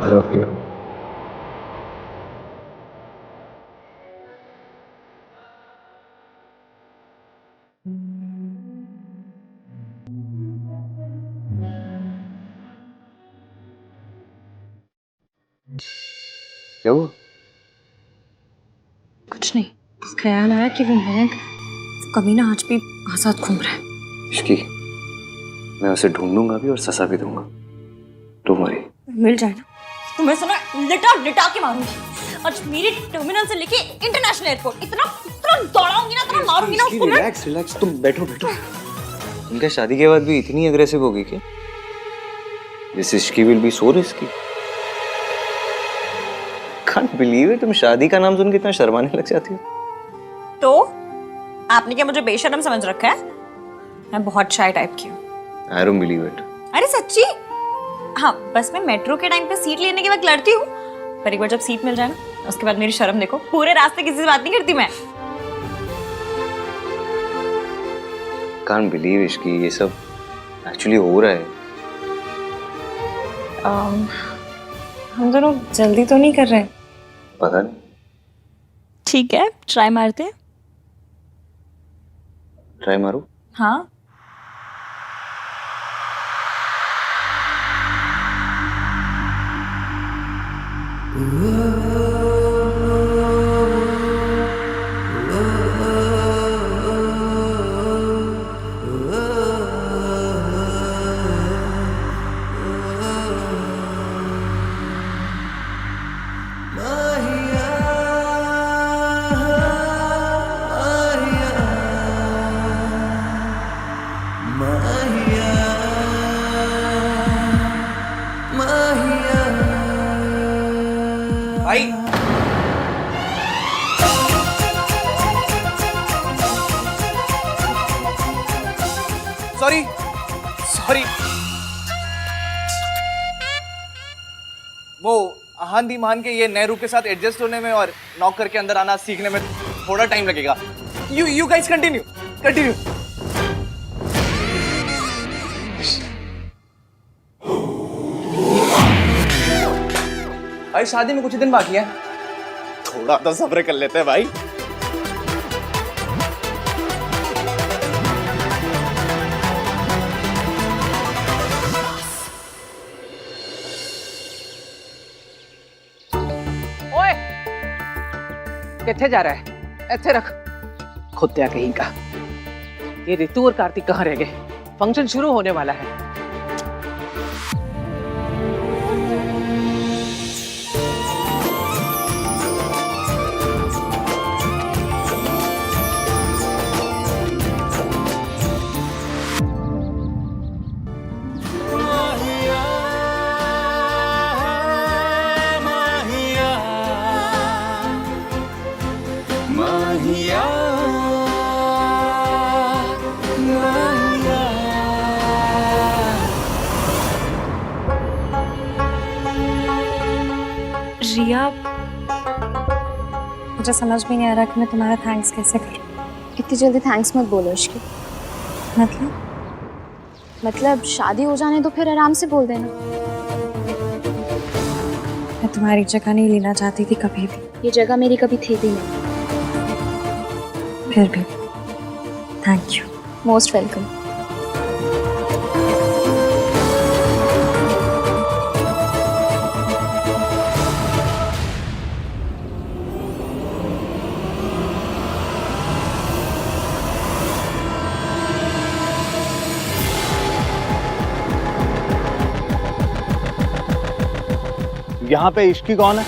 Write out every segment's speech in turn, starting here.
love you. क्या हुआ? कुछ नहीं, बस ख्याल आया कि वो मयंक कमीना आज भी आजाद घूम रहा है। इश्की, मैं उसे ढूंढूंगा भी और सजा भी दूंगा। Don't worry. मिल जाए ना तो मैं सुना लिटा लिटा के मारूंगी। आज मेरी टर्मिनल से लेके इंटरनेशनल एयरपोर्ट इतना इतना दौड़ाऊंगी ना, इतना मारूंगी ना उसको मैं। रिलैक्स रिलैक्स, तुम बैठो बैठो। इनका शादी के बाद भी इतनी अग्रेसिव होगी क्या? This Ishki will be so risky. Can't believe it, तुम शादी का नाम सुन के इतना शर्माने लग जाती हो। तो आपने क्या मुझे बेशर्म समझ रखा है? मैं बहुत शाय टाइप की हूँ। I don't believe it. अरे सच्ची, हाँ बस मैं मेट्रो के टाइम पे सीट लेने के वक्त लड़ती हूँ, पर एक बार जब सीट मिल जाए ना उसके बाद मेरी शर्म देखो, पूरे रास्ते किसी से बात नहीं करती मैं। कांट बिलीव इश्की, ये सब एक्चुअली हो रहा है। हम दोनों जल्दी तो नहीं कर रहे? पता नहीं। ठीक है, ट्राई मारते हैं। ट्राई मारो। हाँ भाई सॉरी सॉरी, वो आहान मान के ये नए रूप के साथ एडजस्ट होने में और नॉक करके अंदर आना सीखने में थोड़ा टाइम लगेगा। You guys continue continue. भाई शादी में कुछ ही दिन बाकी है, थोड़ा तो सब्र कर लेते हैं भाई। ओए, किथे जा रहा है? ऐसे रख। खुत्या कहीं का। ये रितु और कार्तिक कहाँ रह गए? फंक्शन शुरू होने वाला है। रिया, मुझे समझ में नहीं आ रहा कि मैं तुम्हारा थैंक्स कैसे करूं। इतनी जल्दी थैंक्स मत बोलो इश्की। मतलब शादी हो जाने तो फिर आराम से बोल देना। मैं तुम्हारी जगह नहीं लेना चाहती थी कभी भी। ये जगह मेरी कभी थी भी नहीं। फिर भी थैंक यू। Most welcome. यहाँ पे इश्की कौन है?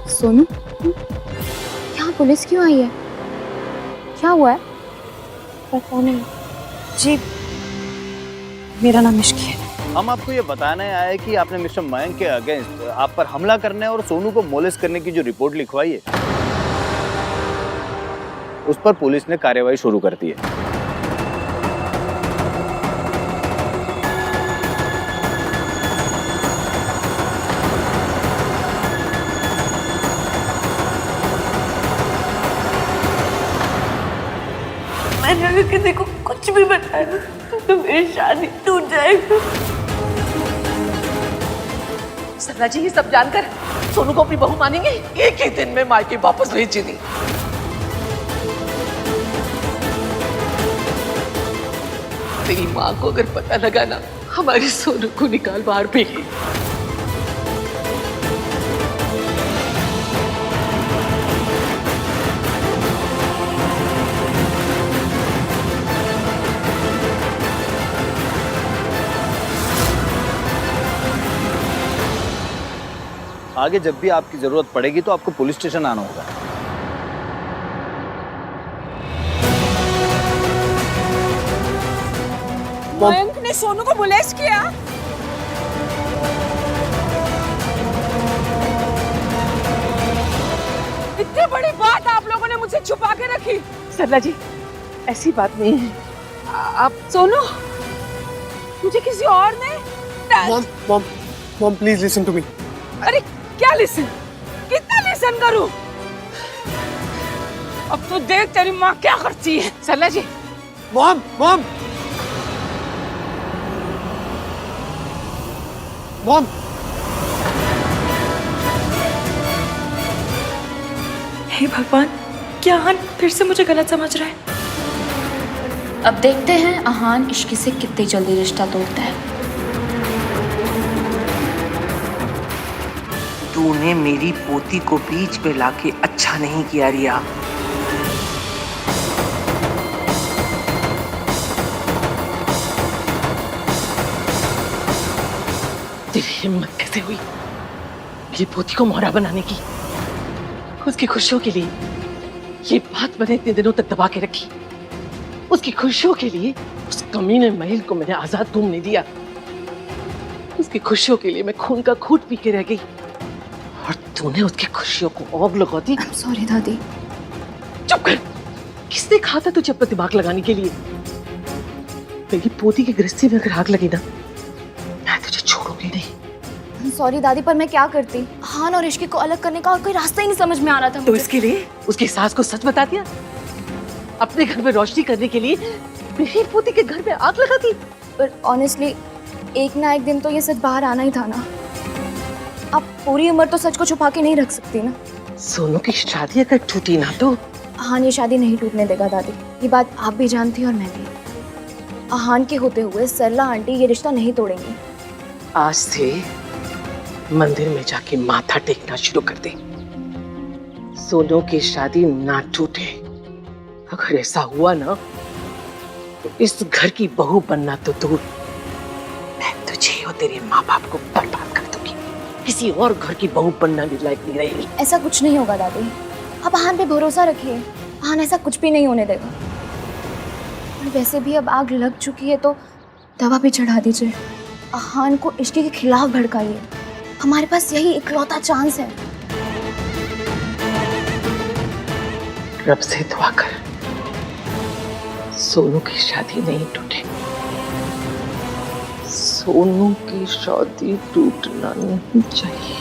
सोनू, यहाँ पुलिस क्यों आई है? क्या हुआ है? पर कौन है? जी, मेरा नाम इश्की है। हम आपको ये बताने आए कि आपने मिस्टर मयंक के अगेंस्ट आप पर हमला करने और सोनू को मोलेस्ट करने की जो रिपोर्ट लिखवाई है, उस पर पुलिस ने कार्रवाई शुरू कर दी है। अगर किसी को कुछ भी बताया तो मेरी शादी टूट जाएगी। सरला जी ये सब जानकर सोनू को अपनी बहू मानेंगे? एक ही दिन में मायके वापस भेज दी। तेरी माँ को अगर पता लगा ना हमारे सोनू को निकाल बाहर फेंकी। आगे जब भी आपकी जरूरत पड़ेगी तो आपको पुलिस स्टेशन आना होगा। मयंक ने सोनू को बुलेस किया। इतनी बड़ी बात आप लोगों ने मुझसे छुपा के रखी। सरला जी ऐसी बात नहीं है। आप सोनू मुझे किसी और ने mom please listen to me. अरे क्या लिसन? कितना लिसन करूं? अब तो देख तेरी माँ क्या करती है। सरला जी मॉम मॉम मॉम हे भगवान, क्या आहान फिर से मुझे गलत समझ रहा है? अब देखते हैं आहान इश्क से कितनी जल्दी रिश्ता तोड़ता है। तूने मेरी पोती को बीच पे लाके अच्छा नहीं किया रिया। तेरी हिम्मत कैसे हुई ये पोती को मोहरा बनाने की? उसकी खुशियों के लिए ये बात मैंने इतने दिनों तक दबा के रखी। उसकी खुशियों के लिए उस कमीने महिल को मैंने आजाद घूमने दिया। उसकी खुशियों के लिए मैं खून का घूंट पी के रह गई और तूने उसकी खुशियों को आग लगा दी। सॉरी दादी। चुप कर। किसने कहा था तुझे अपना दिमाग लगाने के लिए? मेरी पोती की गृहस्थी में अगर आग लगी ना मैं तुझे छोड़ूंगी नहीं। सॉरी दादी, पर मैं क्या करती? आहान और इश्क को अलग करने का और कोई रास्ता ही नहीं समझ में आ रहा था तो मुझे। इसके लिए उसकी सास को सच बता दिया? अपने घर में रोशनी करने के लिए मेरी पोती के घर में आग लगा दी? पर ऑनेस्टली एक ना एक दिन तो ये सच बाहर आना ही था ना। आप पूरी उम्र तो सच को छुपा के नहीं रख सकती ना। सोनू की शादी अगर टूटी ना तो आहान ये शादी नहीं टूटने देगा दादी। ये बात आप भी जानती और मैं भी। आहान के होते हुए सरला आंटी ये रिश्ता नहीं तोड़ेंगी। आज से मंदिर में जाके माथा टेकना शुरू कर दे। सोनू की शादी ना टूटे। अगर ऐसा हुआ ना तो इस घर की बहू बनना तो दूर, मैं तुझे और तेरे माँ बाप को बर्बाद कर दूंगी। किसी और घर की बहू बनना भी लायक नहीं रहेगी। ऐसा कुछ नहीं होगा दादी, आप आहान पे भरोसा रखिए। आहान ऐसा कुछ भी नहीं होने देगा। और वैसे भी अब आग लग चुकी है तो दवा भी चढ़ा दीजिए। आहान को इश्क के खिलाफ भड़काइए। हमारे पास यही इकलौता चांस है। रब से दुआ कर सोनू की शादी नहीं टूटे। सोनू की शादी टूटना नहीं चाहिए।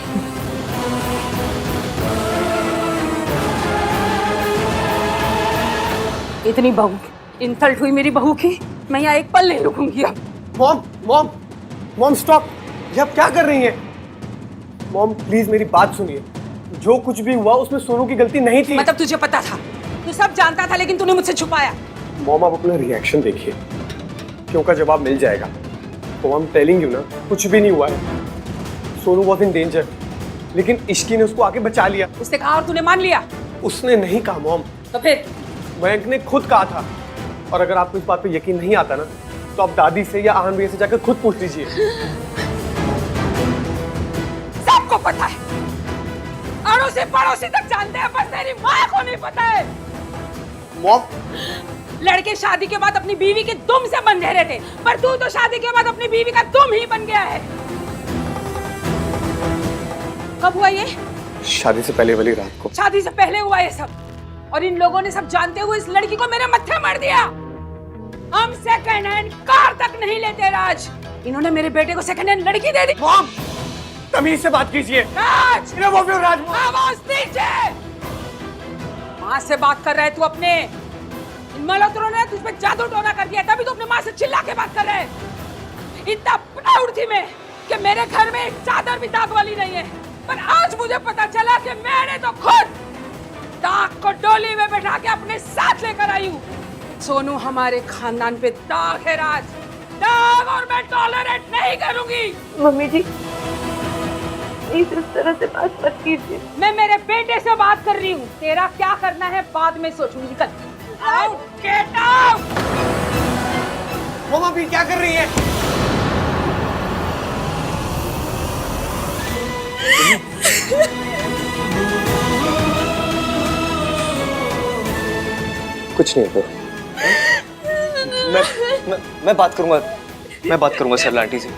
इतनी बहू इंसल्ट हुई मेरी बहू की, मैं यहाँ एक पल नहीं रुकूंगी अब। Mom mom mom stop. ये आप क्या कर रही हैं? मॉम प्लीज मेरी बात सुनिए। जो कुछ भी हुआ उसमें सोनू की गलती नहीं थी। मतलब तुझे पता था, तू सब जानता था, लेकिन तूने मुझसे छुपाया। मॉम आप अपना रिएक्शन देखिए, क्यों का जवाब मिल जाएगा। तो आई एम टेलिंग यू ना, कुछ भी नहीं हुआ है। सोनू वॉज इन डेंजर, लेकिन इश्की ने उसको आके बचा लिया। उसने कहा और तूने मान लिया? उसने नहीं कहा मॉम, तो फिर? मयंक ने खुद कहा था। और अगर आपको इस बात पे यकीन नहीं आता ना तो आप दादी से या आहान भैया से जाकर खुद पूछ लीजिए। सबको पता है, अड़ोसी पड़ोसी तक जानते हैं, पर तेरी माँ को नहीं पता है। मॉम लड़के शादी के बाद अपनी बीवी के दुम से बंधे रहते, पर तू तो शादी के बाद अपनी बीवी का दुम ही बन गया है। कब हुआ ये? शादी से पहले वाली रात को। शादी से पहले हुआ ये सब, और इन लोगों ने सब जानते हुए इस लड़की को मेरे मत्थे मार दिया। हम सेकंड हैंड कार तक नहीं लेते राज, इन्होंने मेरे बेटे को सेकंड हैंड लड़की दे दी। मॉम तमीज से बात कीजिए। राज, राज आवाज नीचे। माँ से बात कर रहा है तू अपने? इन मल्होत्रों ने तुझ पे जादू टोना कर दिया, तभी तो अपनी माँ से चिल्ला के बात कर रहे हैं। इतना प्राउड थी मैं कि मेरे घर में एक चादर भी दाग वाली नहीं है, पर आज मुझे पता चला कि मैंने तो खुद दाग को डोली में बैठा के अपने साथ लेकर आई हूँ। सोनू हमारे खानदान पे दाग है राज, दाग, और मैं टॉलरेट नहीं करूंगी। मम्मी जी प्लीज इस तरह से बात मत कीजिए। मैं मेरे बेटे से बात कर रही हूँ, तेरा क्या करना है बाद में सोचूंगी। कल आउट, गेट आउट। मम्मा भी क्या कर रही है? कुछ नहीं होगा। मैं बात करूंगा सरला आंटी से।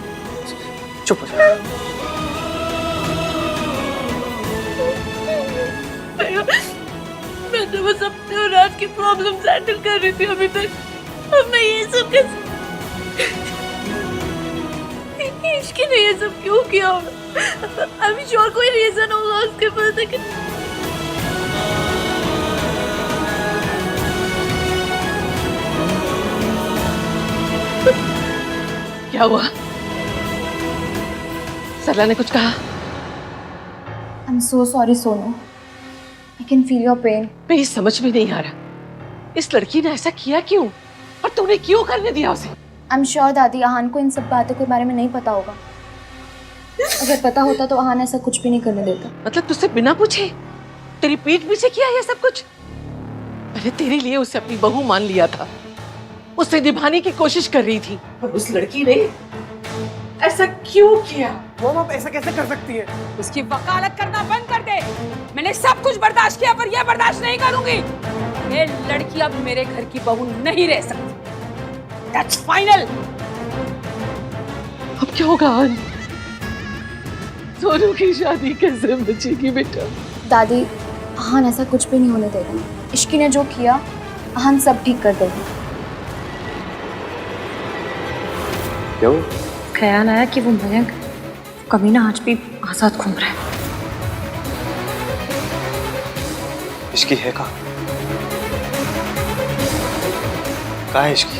चुप हो जा। मैं तो बस अपने और राज की प्रॉब्लम सेटल कर रही थी अभी तक, अब मैं ये सब कैसे? इश्क ने ये सब क्यों किया होगा? आई एम श्योर कोई रीजन होगा उसके पास, लेकिन क्या हुआ? सरला ने कुछ कहा? I am so sorry Sonu, I can feel your pain. मैं ये समझ में नहीं आ रहा, इस लड़की ने ऐसा किया क्यों, और तूने क्यों करने दिया उसे? आई एम श्योर दादी आहान को इन सब बातों के बारे में नहीं पता होगा। अगर पता होता तो आहान ऐसा कुछ भी नहीं करने देता। मतलब तुझसे बिना पूछे तेरी पीठ पीछे किया ये सब कुछ? मैंने तेरे लिए उसे अपनी बहू मान लिया था, उसे निभाने की कोशिश कर रही थी, पर उस लड़की ने ऐसा क्यों किया? मॉम आप ऐसा कैसे कर सकती है? उसकी वकालत करना बंद कर दे। मैंने सब कुछ बर्दाश्त किया, पर यह बर्दाश्त नहीं करूंगी। ये लड़की अब मेरे घर की बहू नहीं रह सकती। That's final. अब क्या होगा? सोनू की शादी कैसे बचेगी बेटा? दादी आहान ऐसा कुछ भी नहीं होने देगा। इश्की ने जो किया आहान सब ठीक कर देगा। क्यों? ख्याल आया कि वो मयंक कमीना आज भी आजाद घूम रहा है। इसकी है कहाँ है इसकी?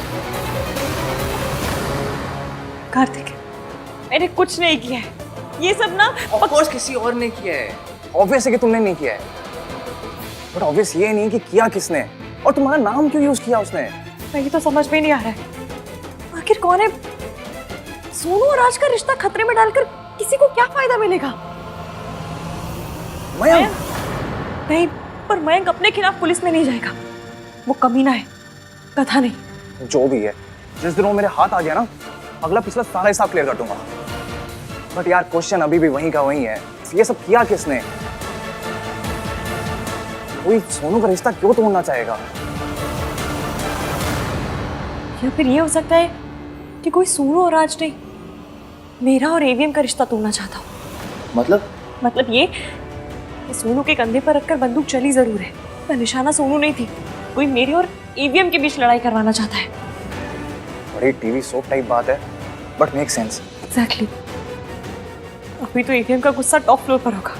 कार्तिक मैंने कुछ नहीं किया है, ये सब ना ऑफ कोर्स किसी और ने किया है। ऑब्वियस है कि तुमने नहीं किया है, बट ऑब्वियस ये नहीं कि किया किसने, और तुम्हारा नाम क्यों यूज किया उसने? मुझे तो समझ में नहीं आ रहा है आखिर कौन है। सोनू और राज का रिश्ता खतरे में डालकर किसी को क्या फायदा मिलेगा? मयंक नहीं, पर मयंक अपने खिलाफ पुलिस में नहीं जाएगा, वो कमीना है, कथा नहीं। जो भी है, जिस दिन वो मेरे हाथ आ गया ना, अगला पिछला सारा हिसाब क्लियर कर दूंगा। बट यार क्वेश्चन अभी भी वहीं का वहीं है, ये सब किया किसने? कोई सोनू का रिश्ता क्यों तोड़ना चाहेगा? या फिर ये हो सकता है कि कोई सोनू और राज नहीं, मेरा और एवीएम का रिश्ता तोड़ना चाहता हूँ। मतलब ये कि सोनू के कंधे पर रखकर बंदूक चली जरूर है, पर निशाना सोनू नहीं थी, कोई मेरी और एवीएम के बीच लड़ाई करवाना चाहता है। बड़ी टीवी सोप टाइप बात है, बट मेक सेंस। एग्जैक्टली। अभी तो एवीएम का गुस्सा टॉप फ्लोर पर होगा,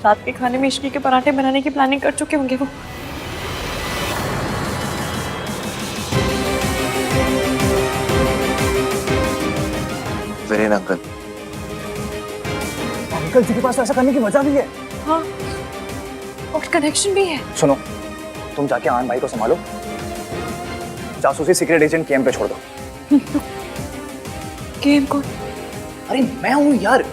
रात के खाने में इश्की के पराठे बनाने की प्लानिंग कर चुके होंगे वो। वीरेन अंकल जी के पास तो ऐसा करने की वजह भी है। हाँ, और कनेक्शन भी है। सुनो, तुम जाके आन भाई को संभालो, जासूसी सीक्रेट एजेंट केएम पे छोड़ दो। केएम कौन? अरे मैं हूँ यार,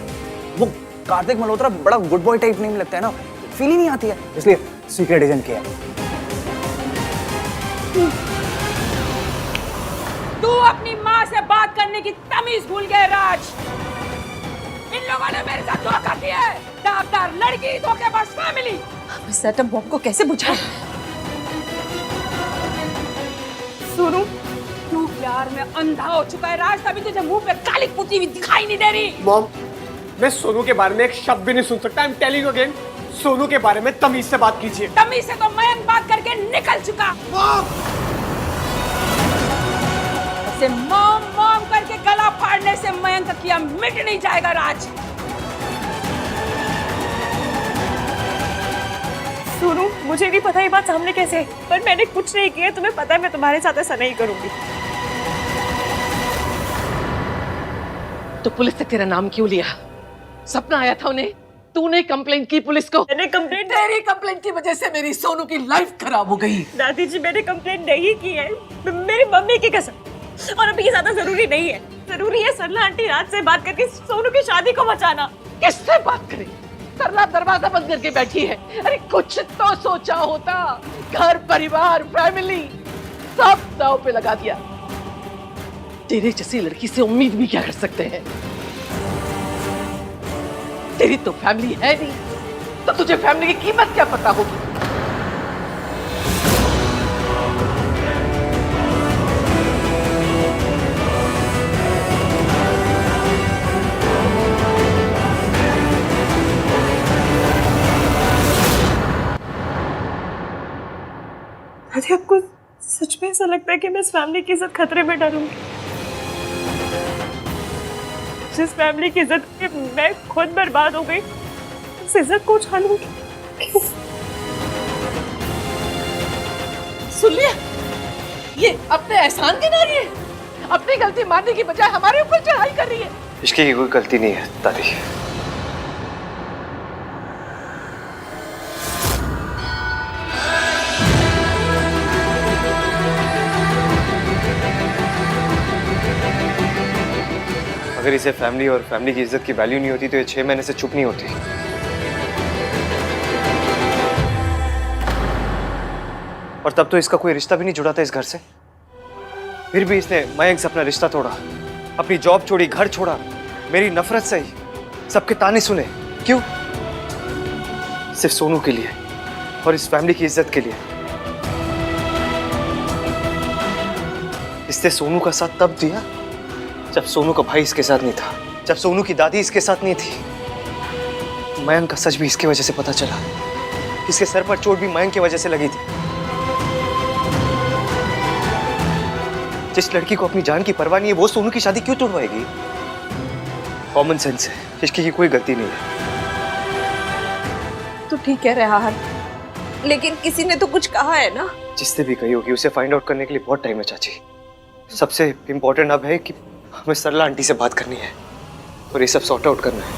वो कार्तिक मल्होत्रा बड़ा गुड बॉय टाइप नहीं लगता है ना, फील ही नहीं आती है, इसलिए सीक्रेट एजेंट केएम। तू अपनी माँ से बात करने की तमीज भूल गए राज। इन लोगों ने मेरे साथ धोखा किया है। दागदार लड़की, धोखेबाज फैमिली। इस एटम बॉम्ब को कैसे बुझाएं? सुनू, तू प्यार में अंधा हो चुका है राज, तभी तुझे मुंह पे काली पुती हुई दिखाई नहीं दे रही। मॉम मैं सोनू के बारे में एक शब्द भी नहीं सुन सकता। I am telling you again, Sonu के बारे में तमीज से बात कीजिए। तमीज से तो मयंक बात करके निकल चुका। ऐसे मॉम मॉम करके गला फाड़ने से मयंक का किया मिट नहीं जाएगा राज। सोनू, मुझे नहीं पता ये बात सामने कैसे है, पर मैंने कुछ नहीं किया। तुम्हें पता है मैं तुम्हारे साथ ऐसा नहीं करूंगी। तो पुलिस ने तेरा नाम क्यों लिया? सपना आया था उन्हें, तूने कंप्लेन की पुलिस को? मैंने कंप्लेंट तेरी कंप्लेन की वजह से मेरी सोनू की लाइफ खराब हो गई। दादी जी मैंने कंप्लेंट नहीं की है, मेरी मम्मी की कसम। और अभी ये ज्यादा जरूरी नहीं है। जरूरी है सरला आंटी रात से बात करके सोनू की शादी को बचाना। किससे बात करें? सरला दरवाजा बंद करके बैठी है। अरे कुछ तो सोचा होता, घर परिवार फैमिली सब दांव पे लगा दिया। तेरे जैसी लड़की से उम्मीद भी क्या कर सकते हैं? तेरी तो फैमिली है नहीं, तो तुझे फैमिली की कीमत क्या पता होगी? दादी आपको सच में ऐसा लगता है कि मैं इस फैमिली की इज्जत खतरे में डालूंगी? जिस फैमिली की इज्जत के मैं खुद बर्बाद हो गई, उस इज्जत को उछालूंगी? क्यों? सुन लिया? ये अपने एहसान गिना रही है, अपनी गलती मानने की बजाय हमारे ऊपर चढ़ाई कर रही है। इसकी कोई गलती नहीं है दादी। अगर इसे फैमिली और फैमिली की इज्जत की वैल्यू नहीं होती तो ये 6 महीने से चुप नहीं होती। और तब तो इसका कोई रिश्ता भी नहीं जुड़ा था इस घर से। फिर भी इसने मयंक से अपना रिश्ता तोड़ा, अपनी जॉब छोड़ी, घर छोड़ा, मेरी नफरत सही, सबके ताने सुने। क्यों? सिर्फ सोनू के लिए और इस फैमिली की इज्जत के लिए। इसने सोनू का साथ तब दिया जब सोनू का भाई इसके साथ नहीं था, जब सोनू की दादी इसके साथ नहीं थी। मयंक का सच भी इसकी वजह से पता चला। इसके सर पर चोट भी मयंक की वजह से लगी थी। जिस लड़की को अपनी जान की परवाह नहीं है वो सोनू की शादी क्यों तोड़वाएगी? कॉमन सेंस है, इसकी की कोई गलती नहीं है। तू ठीक कह रहा है, लेकिन किसी ने तो कुछ कहा है ना? जिसने भी कही होगी उसे फाइंड आउट करने के लिए बहुत टाइम है चाची। सबसे इम्पोर्टेंट अब है कि हमें सरला आंटी से बात करनी है और ये सब सॉर्ट आउट करना है।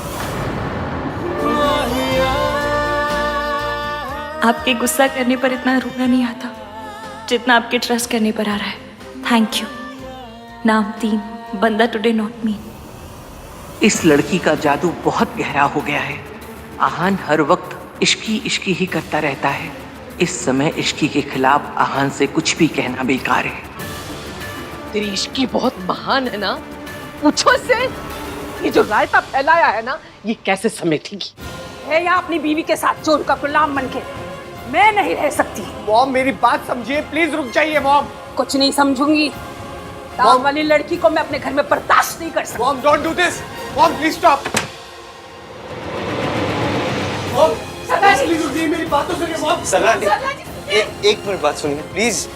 आपके गुस्सा करने पर इतना रोना नहीं आता जितना आपके ट्रस्ट करने पर आ रहा है। Thank you. नाम 3, बंदा टुडे नॉट मी। इस लड़की का जादू बहुत गहरा हो गया है। आहान हर वक्त इश्की ही करता रहता है। इस समय इश्की के खिलाफ आहान से कुछ भी कहना बेकार है। तेरी इश्की बहुत महान है ना? पूछो इससे, ये जो रायता फैलाया है ना, ये कैसे समेटेगी? है या अपनी बीवी के साथ चोर का गुलाम बनके मैं नहीं रह सकती। मॉम मेरी बात समझिए, प्लीज रुक जाइए मॉम। कुछ नहीं समझूंगी। दाव वाली लड़की को मैं अपने घर में बर्दाश्त नहीं कर सकती। Mom don't do this. Mom please stop. Mom please रुकिए, मेरी बात तो सुनिए मॉम। सरला जी एक मिनट बात सुनिए प्लीज।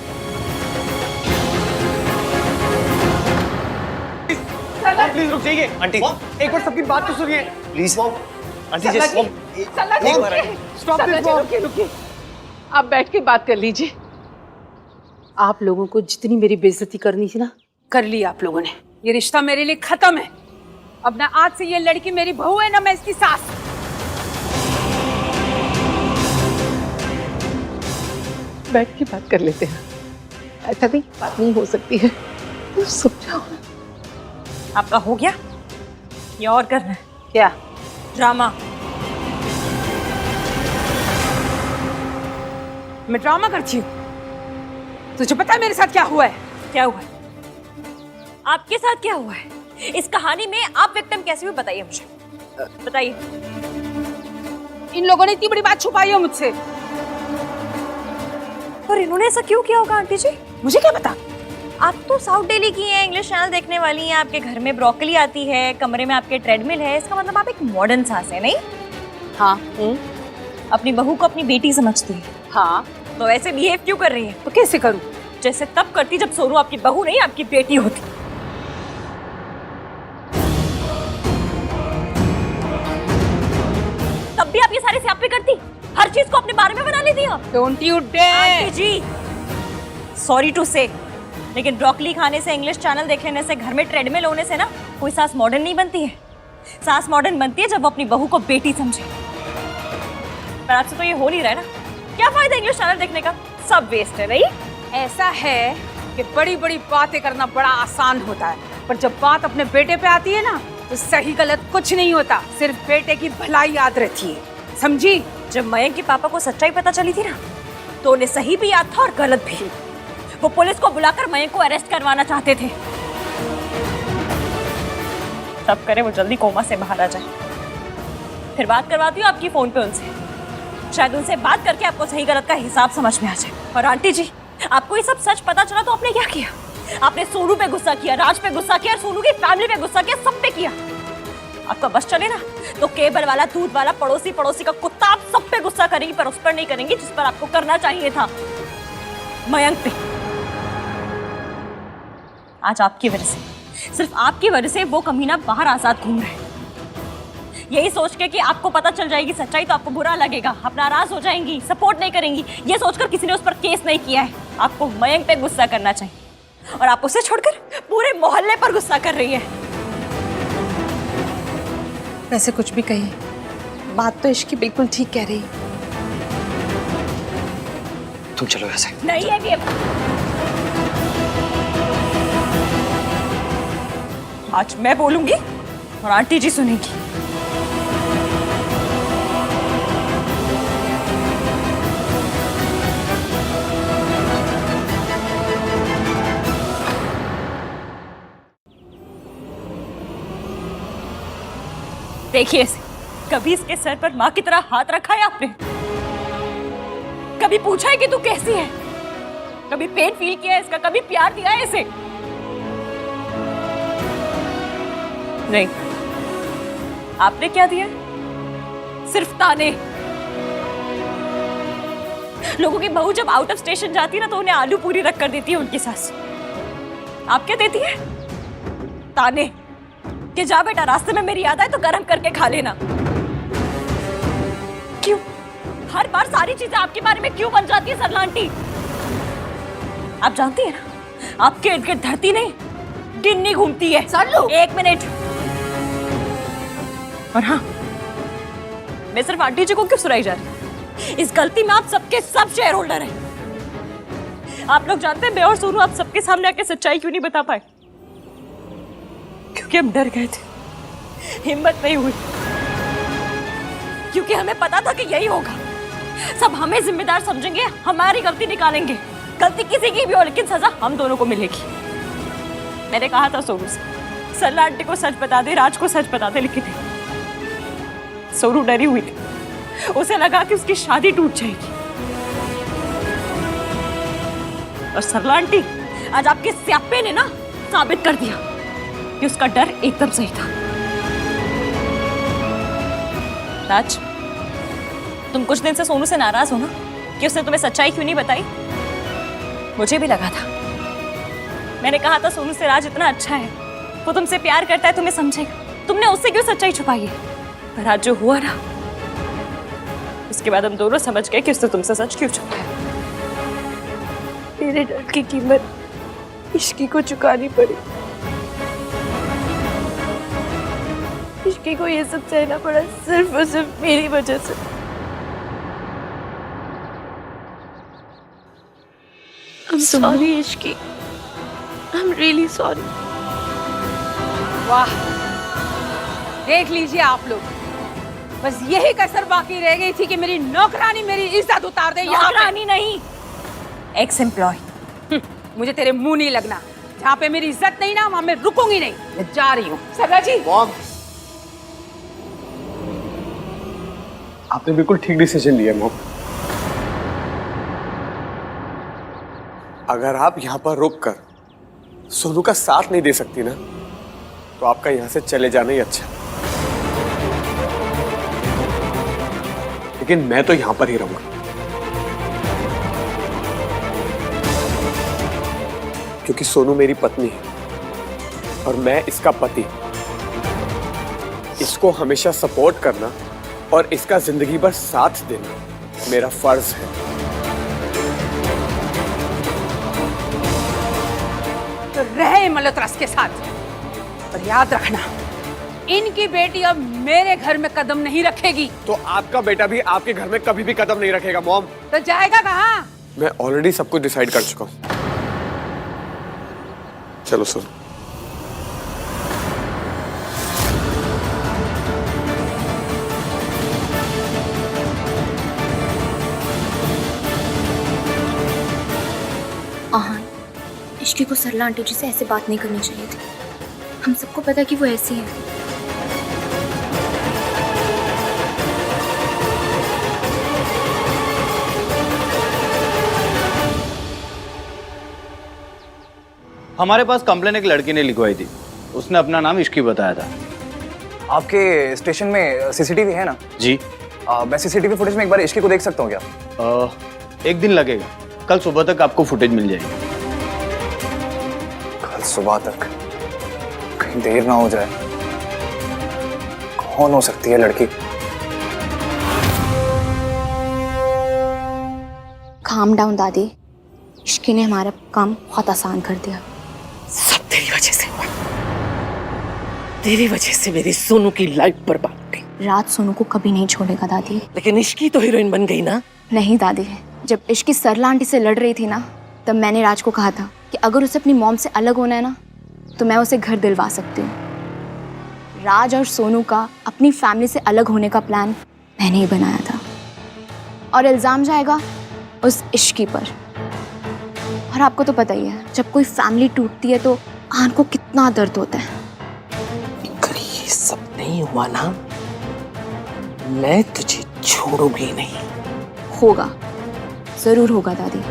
प्लीज रुक जाइए आंटी, एक बार सबकी बात तो सुनिए please. Aunty ji stop this mom. रुकिए, आप बैठ के बात कर लीजिए। आप लोगों को जितनी मेरी बेइज्जती करनी थी ना, कर ली आप लोगों ने। ये रिश्ता मेरे लिए खत्म है। अब ना आज से ये लड़की मेरी बहू है ना मैं इसकी सास। बैठ के बात कर लेते हैं। ऐसा नहीं बात नहीं हो सकती है, तो समझाओ। आपका हो गया या और करना है? क्या ड्रामा? मैं ड्रामा करती हूँ? तुझे पता है मेरे साथ क्या हुआ है? क्या हुआ है? आपके साथ क्या हुआ है? इस कहानी में आप विक्टिम कैसे हुए बताइए मुझे, बताइए। इन लोगों ने इतनी बड़ी बात छुपाई है मुझसे। और इन्होंने ऐसा क्यों किया होगा आंटी जी? मुझे क्या पता। आप तो साउथ दिल्ली की हैं, इंग्लिश चैनल देखने वाली हैं, आपके घर में ब्रोकली आती है, कमरे में आपके ट्रेडमिल है, इसका मतलब आप एक मॉडर्न सास है, नहीं? हाँ। अपनी बहू को अपनी बेटी समझती है। हाँ। तो ऐसे बिहेव क्यों कर रही है? तो कैसे करूं? जैसे तब करती जब सोनू आपकी बहू नहीं आपकी बेटी होती। तब भी आप ये सारे स्यापे करती। हर चीज को अपने बारे में बना लेती हो। Don't you aunty dare. जी, सॉरी टू से, लेकिन ब्रोकली खाने से, इंग्लिश चैनल देख लेने से, घर में ट्रेडमिल होने से ना कोई सास मॉडर्न नहीं बनती है। सास मॉडर्न बनती है जब वो अपनी बहू को बेटी समझे। पर आपसे तो ये हो नहीं रहा है ना, क्या फायदा इंग्लिश चैनल देखने का, सब वेस्ट है। नहीं, ऐसा है कि बड़ी बड़ी बातें करना बड़ा आसान होता है, पर जब बात अपने बेटे पे आती है ना तो सही गलत कुछ नहीं होता, सिर्फ बेटे की भलाई याद रहती है, समझी? जब मयंक के पापा को सच्चाई पता चली थी ना तो उन्हें सही भी याद था और गलत भी। वो पुलिस को बुलाकर मयंक को अरेस्ट करवाना चाहते थे। तब करे वो जल्दी कोमा से बाहर आ जाए। फिर बात करवाती हूँ आपकी फोन पे उनसे, शायद उनसे बात करके आपको सही गलत का हिसाब समझ में आ जाए। और आंटी जी, आपको ये सब सच पता चला तो आपने क्या किया? आपने सोनू पे गुस्सा किया, राज पे गुस्सा किया और सोनू की फैमिली पे गुस्सा किया, सब पे किया। आपका बस चले ना तो केबल वाला, दूध वाला, पड़ोसी का कुत्ता, आप सब पे गुस्सा करेंगी, पर उस पर नहीं करेंगी जिस पर आपको करना चाहिए था, मयंक पे। आज आपकी वजह से, सिर्फ आपकी वजह से वो कमीना बाहर आजाद घूम रहा है। यही सोच के कि आपको पता चल जाएगी सच्चाई तो आपको बुरा लगेगा, आप नाराज हो जाएंगी, सपोर्ट नहीं करेंगी, ये सोचकर किसी ने उस पर केस नहीं किया है। आपको मयंक पे गुस्सा करना चाहिए और आप उसे छोड़कर पूरे मोहल्ले पर गुस्सा कर रही है। वैसे कुछ भी कही, बात तो इश्की बिल्कुल ठीक कह रही। तुम चलो ऐसे। नहीं है ये, आज मैं बोलूंगी और आंटी जी सुनेंगी। देखिए इसे, कभी इसके सर पर माँ की तरह हाथ रखा है आपने? कभी पूछा है कि तू कैसी है? कभी पेन फील किया है इसका? कभी प्यार दिया है इसे? नहीं। आपने क्या दिया? सिर्फ ताने। लोगों की बहू जब आउट ऑफ स्टेशन जाती है ना तो उन्हें आलू पूरी रख कर देती है उनकी सास। आप क्या देती है? ताने कि जा बेटा, रास्ते में मेरी याद आए तो गरम करके खा लेना। क्यों हर बार सारी चीजें आपके बारे में क्यों बन जाती है सरला आंटी? आप जानती है ना, आपके इर्द गिर्द धरती नहीं गिन्नी घूमती है। सरलू, 1 मिनट। और हाँ, मैं सिर्फ आंटी जी को क्यों सुनाई जा रही? इस गलती में आप सबके सब शेयर होल्डर हैं। आप लोग जानते हैं मैं और सोनू आप सबके सामने आके सच्चाई क्यों नहीं बता पाए? क्योंकि हम डर गए थे, हिम्मत नहीं हुई, क्योंकि हमें पता था कि यही होगा। सब हमें जिम्मेदार समझेंगे, हमारी गलती निकालेंगे। गलती किसी की भी हो लेकिन सजा हम दोनों को मिलेगी। मैंने कहा था सोनू से, सरला आंटी को सच बता दे, राज को सच बता दे, लेकिन सोनू डरी हुई थी। उसे लगा कि उसकी शादी टूट जाएगी। और सरला आंटी, आज आपके स्यापे ने ना साबित कर दिया कि उसका डर एकदम सही था। राज, तुम कुछ दिन से सोनू से नाराज हो ना कि उसने तुम्हें सच्चाई क्यों नहीं बताई? मुझे भी लगा था। मैंने कहा था सोनू से, राज इतना अच्छा है, वो तुमसे प्यार करता है, तुम्हें समझेगा। तुमने उससे क्यों सच्चाई छुपाई है? पर आज जो हुआ ना, उसके बाद हम दोनों समझ गए कि उसने तुमसे सच क्यों छुपाया। मेरे डर की कीमत इश्की को चुकानी पड़ी। इश्की को ये सब सहना पड़ा सिर्फ और सिर्फ मेरी वजह से। I'm sorry Ishki, I'm really sorry। वाह, देख लीजिए आप लोग, बस यही कसर बाकी रह गई थी कि मेरी नौकरानी मेरी इज्जत उतार दे। नौकरानी नहीं, एक्स एम्प्लॉय। मुझे तेरे मुंह नहीं लगना। जहाँ पे मेरी इज्जत नहीं ना वहाँ मैं रुकूंगी नहीं। मैं जा रही हूँ। सरला जी, आपने बिल्कुल ठीक डिसीजन लिया मॉम। अगर आप यहाँ पर रुककर सोनू का साथ नहीं दे सकती ना, तो आपका यहाँ से चले जाना ही अच्छा। लेकिन मैं तो यहाँ पर ही रहूंगा, क्योंकि सोनू मेरी पत्नी है और मैं इसका पति। इसको हमेशा सपोर्ट करना और इसका जिंदगी भर साथ देना मेरा फर्ज है। तो रहे मल्होत्रास के साथ, पर याद रखना इनकी बेटी अब मेरे घर में कदम नहीं रखेगी। तो आपका बेटा भी आपके घर में कभी भी कदम नहीं रखेगा मॉम। तो जाएगा कहाँ? मैं ऑलरेडी सब कुछ डिसाइड कर चुका हूँ। चलो सुन। आहान, इश्की को सरला आंटी जी से ऐसे बात नहीं करनी चाहिए थी। हम सबको पता है कि वो ऐसी है। हमारे पास कंप्लेन एक लड़की ने लिखवाई थी, उसने अपना नाम इश्की बताया था। आपके स्टेशन में सीसीटीवी है ना? जी। मैं सीसीटीवी फुटेज में एक बार इश्की को देख सकता हूँ क्या? एक दिन लगेगा, कल सुबह तक आपको फुटेज मिल जाएगी। कल सुबह तक? कहीं देर ना हो जाए। कौन हो सकती है लड़की? काम डाउन दादी, इश्की ने हमारा काम बहुत आसान कर दिया। सब तेरी वजह से हुआ। तेरी वजह से मेरी सोनू की लाइफ बर्बाद हुई। राज सोनू को कभी नहीं छोड़ेगा दादी। लेकिन इश्की तो हीरोइन बन गई ना। नहीं दादी, जब इश्की सरला आंटी से लड़ रही थी ना, तब मैंने राज को कहा था कि अगर उसे अपनी मॉम से अलग होना है ना, तो मैं उसे घर दिलवा सकती हूँ। राज और सोनू का अपनी फैमिली से अलग होने का प्लान मैंने ही बनाया था, और इल्जाम जाएगा उस इश्की पर। और आपको तो पता ही है, जब कोई फैमिली टूटती है तो आन को कितना दर्द होता है। अगर ये सब नहीं हुआ ना, मैं तुझे छोड़ूंगी नहीं। होगा, जरूर होगा दादी।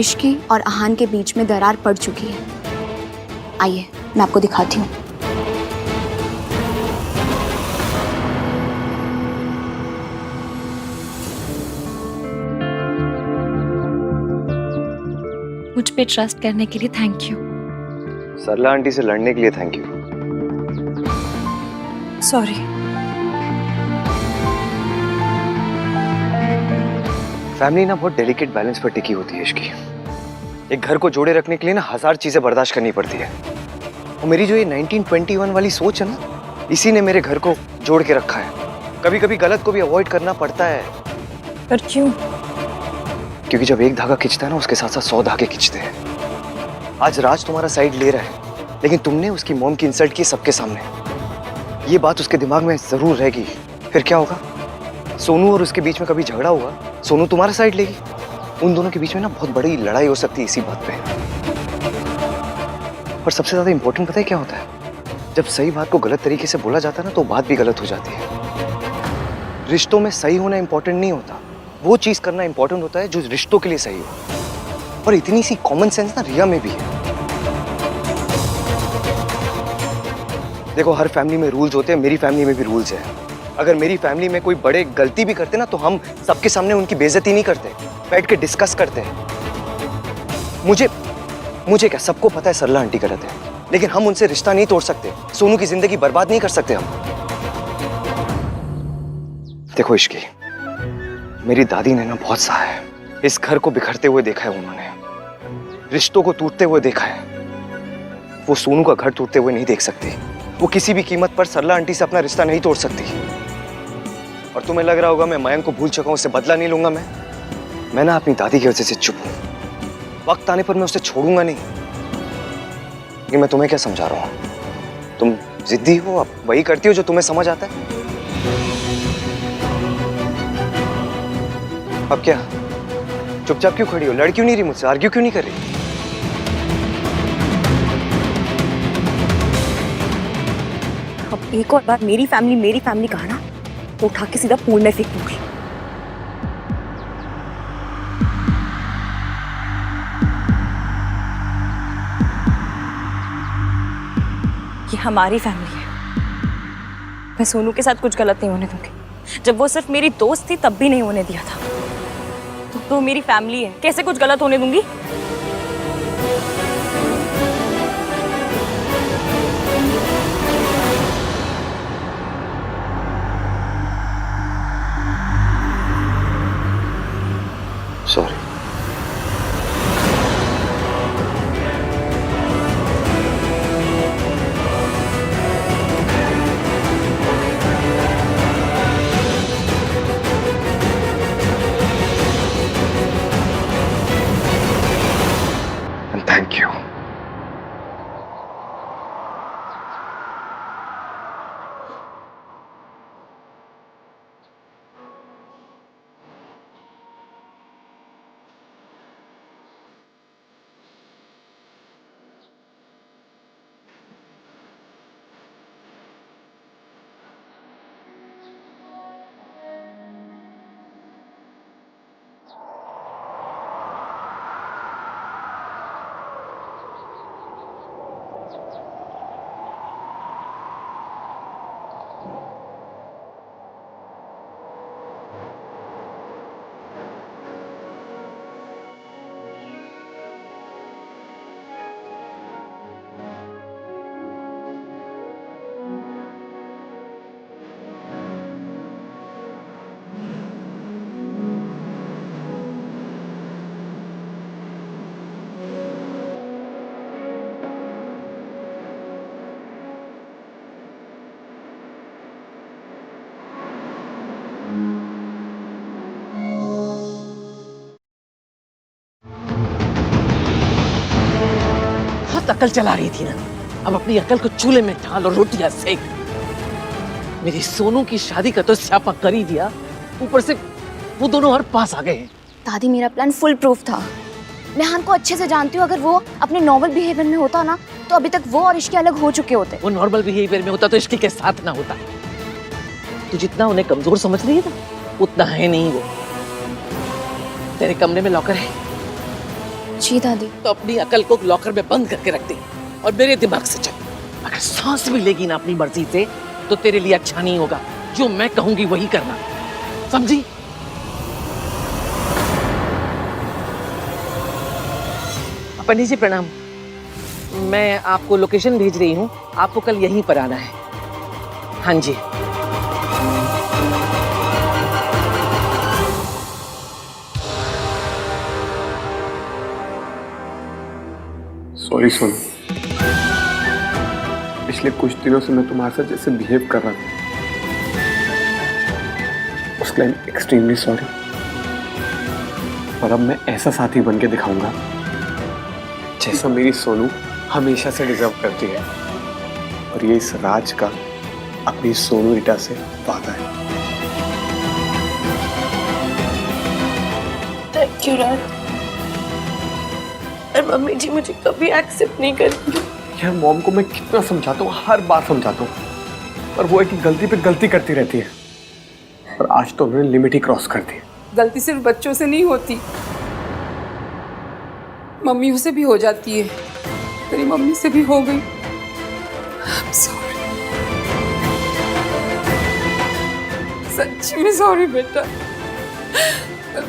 इश्की और आहान के बीच में दरार पड़ चुकी है। आइए, मैं आपको दिखाती हूँ। मुझ पे ट्रस्ट करने के लिए थैंक यू। सरला आंटी से लड़ने के लिए थैंक यू। सॉरी। फैमिली ना बहुत डेलिकेट बैलेंस पर टिकी होती है इश्की। एक घर को जोड़े रखने के लिए ना 1000 चीजें बर्दाश्त करनी पड़ती है। और मेरी जो ये 1921 वाली सोच है ना, इसी ने मेरे घर को जोड़ के रखा है। कभी कभी गलत को भी अवॉइड करना पड़ता है। पर क्यों? क्योंकि जब एक धागा खींचता है ना, उसके साथ साथ 100 धागे खींचते हैं। आज राज तुम्हारा साइड ले रहा है, लेकिन तुमने उसकी मॉम की इंसल्ट की सबके सामने। ये बात उसके दिमाग में जरूर रहेगी। फिर क्या होगा? सोनू और उसके बीच में कभी झगड़ा हुआ, सोनू तुम्हारा साइड लेगी। उन दोनों के बीच में ना बहुत बड़ी लड़ाई हो सकती है इसी बात पे। और सबसे ज्यादा इंपॉर्टेंट पता है क्या होता है? जब सही बात को गलत तरीके से बोला जाता है ना, तो बात भी गलत हो जाती है। रिश्तों में सही होना इंपॉर्टेंट नहीं होता, वो चीज करना इंपॉर्टेंट होता है जो रिश्तों के लिए सही हो। और इतनी सी कॉमन सेंस ना रिया में भी है। देखो, हर फैमिली में रूल्स होते हैं, मेरी फैमिली में भी रूल्स है। अगर मेरी फैमिली में कोई बड़े गलती भी करते ना, तो हम सबके सामने उनकी बेइज्जती नहीं करते, बैठ के डिस्कस करते हैं। मुझे क्या, सबको पता है सरला आंटी गलत है, लेकिन हम उनसे रिश्ता नहीं तोड़ सकते। सोनू की जिंदगी बर्बाद नहीं कर सकते हम। देखो इश्की, मेरी दादी ने ना बहुत सहा है। इस घर को बिखरते हुए देखा है उन्होंने, रिश्तों को टूटते हुए देखा है। वो सोनू का घर टूटते हुए नहीं देख सकती। वो किसी भी कीमत पर सरला आंटी से अपना रिश्ता नहीं तोड़ सकती। और तुम्हें लग रहा होगा मैं मयंक को भूल चुका हूं, उससे बदला नहीं लूंगा। मैं ना अपनी दादी की वजह से चुप हूं। वक्त आने पर मैं उसे छोड़ूंगा नहीं। ये मैं तुम्हें क्या समझा रहा हूं? तुम जिद्दी हो, अब वही करती हो जो तुम्हें समझ आता है। अब क्या, चुपचाप क्यों खड़ी हो? लड़ क्यों नहीं रही मुझसे? आर्ग्यू क्यों नहीं कर रही? अब एक और बार मेरी फैमिली कहा ना, तो उठा के सीधा पूल में फेंक दूंगी। ये हमारी फैमिली है। मैं सोनू के साथ कुछ गलत नहीं होने दूंगी। जब वो सिर्फ मेरी दोस्त थी तब भी नहीं होने दिया था। तो मेरी फैमिली है, कैसे कुछ गलत होने दूंगी? वक्त अकल चला रही थी ना, अब अपनी अकल को चूल्हे में डाल और रोटियां सेक। मेरी सोनू की शादी का तो स्यापा कर ही दिया, ऊपर से वो दोनों और पास आ गए हैं। दादी मेरा प्लान फुल प्रूफ था। मैं हान को अच्छे से जानती हूँ, अगर वो अपने नॉर्मल बिहेवियर में होता ना तो अभी तक वो और इश्की अलग हो चुके होते। वो नॉर्मल बिहेवियर में होता तो इश्की के साथ ना होता। तू जितना उन्हें कमजोर समझ रही है ना, उतना है नहीं वो। तेरे कमरे में लॉकर है? जी दादी। तो अपनी अकल को लॉकर में बंद करके रख दे और मेरे दिमाग से चल। अगर सांस भी लेगी ना अपनी मर्जी से तो तेरे लिए अच्छा नहीं होगा। जो मैं कहूंगी वही करना, समझी? पंडित जी प्रणाम। मैं आपको लोकेशन भेज रही हूँ, आपको कल यहीं पर आना है। हाँ जी। सॉरी सोनू, पिछले कुछ दिनों से मैं तुम्हारे साथ जैसे बिहेव कर रहा था, उसके लिए एक्सट्रीमली सॉरी। और अब मैं ऐसा साथी बन के दिखाऊंगा जैसा मेरी सोनू हमेशा से डिजर्व करती है। और ये इस राज का अपनी सोनू रीटा से वादा है। थैंक यू राज। और मम्मी जी मुझे कभी एक्सेप्ट नहीं करेंगी। यार मॉम को मैं कितना समझाता हूँ, हर बार समझाता हूँ, पर वो एक गलती पे गलती करती रहती है। और आज तो उन्होंने लिमिट ही क्रॉस कर दी। गलती सिर्फ बच्चों से नहीं होती, मम्मियों से भी हो जाती है। तेरी मम्मी से भी हो गई। I'm sorry. सच्ची में सॉरी बेटा।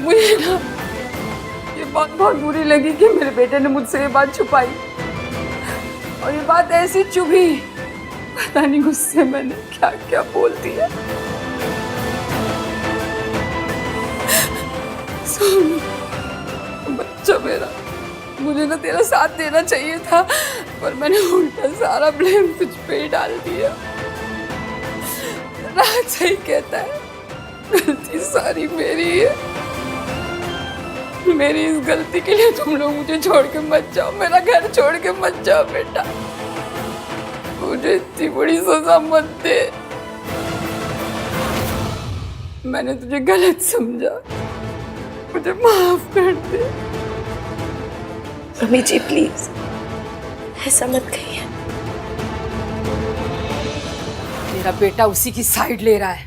मुझे ना ये बात बहुत बुरी लगी कि मेरे बेटे ने मुझसे ये बात छुपाई, और ये बात ऐसी चुभी, पता नहीं गुस्से मैंने क्या क्या बोल दिया। सोनू बच्चा मेरा, मुझे ना तेरा साथ देना चाहिए था, पर मैंने उल्टा सारा ब्लेम तुझ पे ही डाल दिया। राज सही कहता है, गलती सारी मेरी है। मेरी इस गलती के लिए तुम लोग मुझे छोड़ के मत जाओ, मेरा घर छोड़ के मत जाओ बेटा। मुझे इतनी बड़ी सजा मत दे। मैंने तुझे गलत समझा, मुझे माफ कर दे। मम्मी जी प्लीज ऐसा मत कहिए। मेरा बेटा उसी की साइड ले रहा है,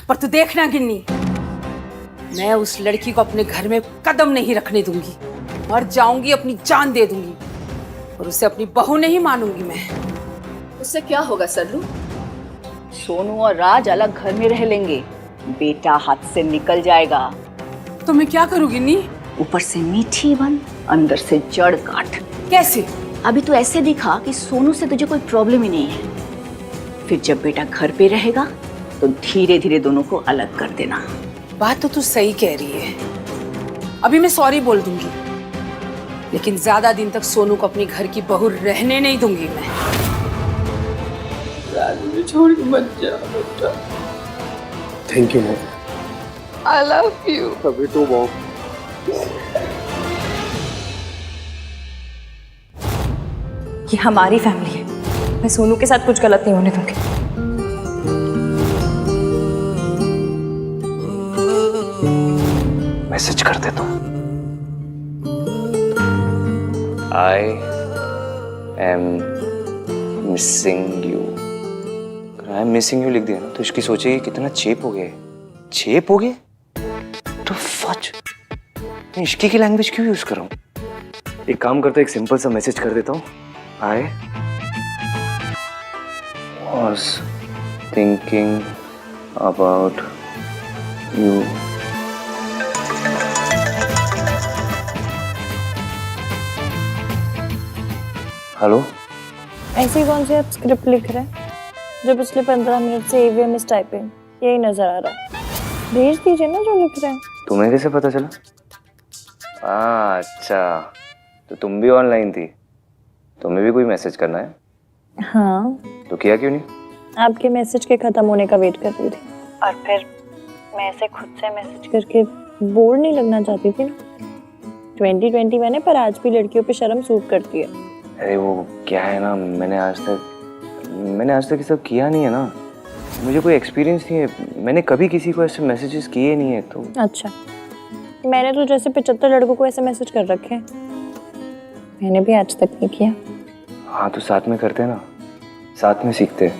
पर तू देखना गिन्नी, मैं उस लड़की को अपने घर में कदम नहीं रखने दूंगी। मर जाऊंगी, अपनी जान दे दूंगी, और उसे अपनी बहू नहीं मानूंगी मैं। उससे क्या होगा सल्लू? सोनू और राज अलग घर में रह लेंगे, बेटा हाथ से निकल जाएगा। तो मैं क्या करूँ गिन्नी? ऊपर से मीठी बन, अंदर से जड़ काट। कैसे? अभी तो ऐसे दिखा कि सोनू से तुझे कोई प्रॉब्लम ही नहीं है, फिर जब बेटा घर पे रहेगा तो धीरे धीरे दोनों को अलग कर देना। बात तो तू सही कह रही है, अभी मैं सॉरी बोल दूंगी, लेकिन ज्यादा दिन तक सोनू को अपनी घर की बहू रहने नहीं दूंगी मैं। मुझे छोड़ के मत जा बेटा। Thank you mom. I love you. तभी तो मॉम। ये हमारी फैमिली है, मैं सोनू के साथ कुछ गलत नहीं होने दूंगी। मैसेज कर दे तो। I am missing you. I am missing you लिख दिया ना तो इसकी सोचेगी कितना चेप हो गया। चेप हो गया तो फच, मैं इश्की की लैंग्वेज क्यों यूज कर रहा हूँ? एक काम करता, एक सिंपल सा मैसेज कर देता हूँ। I was thinking about you. Hello. ऐसी कौन सी आप स्क्रिप्ट लिख रहे हैं जो पिछले 15 मिनट से AVM इज टाइपिंग यही नजर आ रहा है? भेज दीजिए ना जो लिख रहे हैं। तुम्हें कैसे पता चला? अच्छा, तो तुम भी ऑनलाइन थी, तुम्हें भी कोई मैसेज करना है? हाँ। तो किया क्यों नहीं? आपके मैसेज के खत्म होने का वेट कर रही थी, और फिर मैं ऐसे खुद से मैसेज करके बोर नहीं लगना चाहती थी ना। 2020 मैंने, पर आज भी लड़कियों पे शर्म सूट करती है। अरे वो क्या है ना, मैंने आज तक ये सब किया नहीं है ना, मुझे कोई एक्सपीरियंस नहीं है, मैंने कभी किसी को ऐसे मैसेजेस किए नहीं है तो। अच्छा, मैंने तो जैसे 75 लड़कों को ऐसे मैसेज कर रखे हैं, मैंने भी आज तक नहीं किया। हाँ तो साथ में करते हैं ना, साथ में सीखते हैं।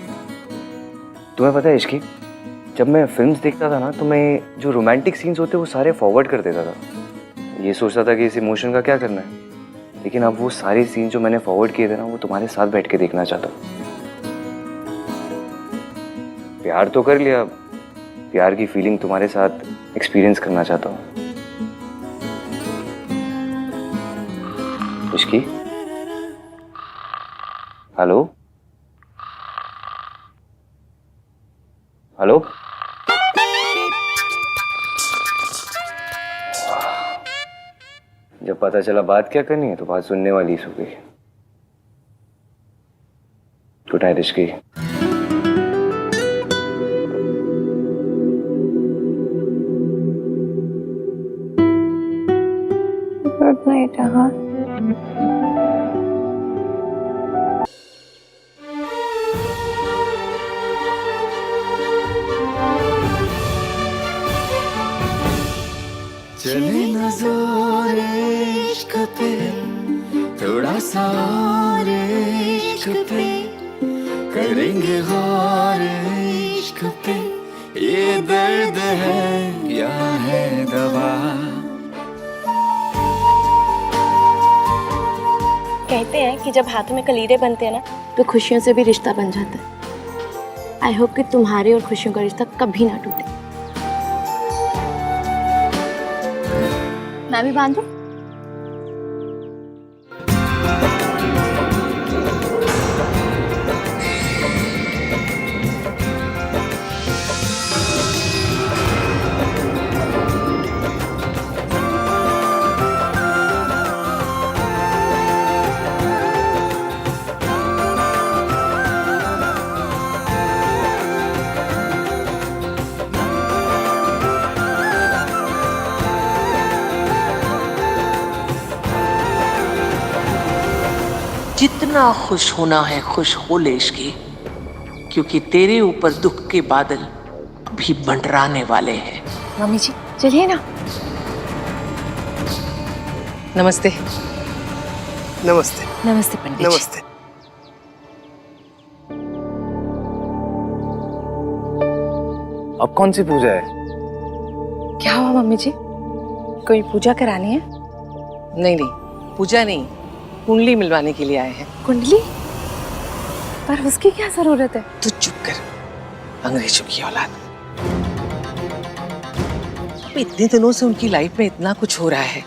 तुम्हें पता है इश्की, जब मैं फिल्म्स देखता था ना तो मैं जो रोमांटिक सीन्स होते वो सारे फॉरवर्ड कर देता था, ये सोचता था कि इस इमोशन का क्या करना है, लेकिन अब वो सारे सीन जो मैंने फॉरवर्ड किए थे ना वो तुम्हारे साथ बैठ के देखना चाहता हूँ। प्यार तो कर लिया, प्यार की फीलिंग तुम्हारे साथ एक्सपीरियंस करना चाहता हूँ। इश्की, हेलो हेलो, जब पता चला बात क्या करनी है तो बात सुनने वाली ही हो गई। Good night Ishki. Good night. हाँ, चले न जोर इश्क पे, थोड़ा सा और इश्क पे, करेंगे गौर इश्क पे, ये दर्द है या है दवा। कहते हैं कि जब हाथों में कलीरे बनते हैं ना तो खुशियों से भी रिश्ता बन जाता है। आई होप कि तुम्हारे और खुशियों का रिश्ता कभी ना टूटे। मैं भी बांधूं? जितना खुश होना है खुश हो ले इश्की, क्योंकि तेरे ऊपर दुख के बादल अभी मंडराने वाले हैं। मम्मी जी चलिए ना। नमस्ते। नमस्ते। नमस्ते पंडित जी। नमस्ते। अब कौन सी पूजा है? क्या हुआ मम्मी जी, कोई पूजा करानी है? नहीं नहीं, पूजा नहीं, कुंडली मिलवाने के लिए आए हैं। कुंडली? पर उसकी क्या जरूरत है? तू चुप कर, अंग्रेजों की औलाद। इतने दिनों से उनकी लाइफ में इतना कुछ हो रहा है,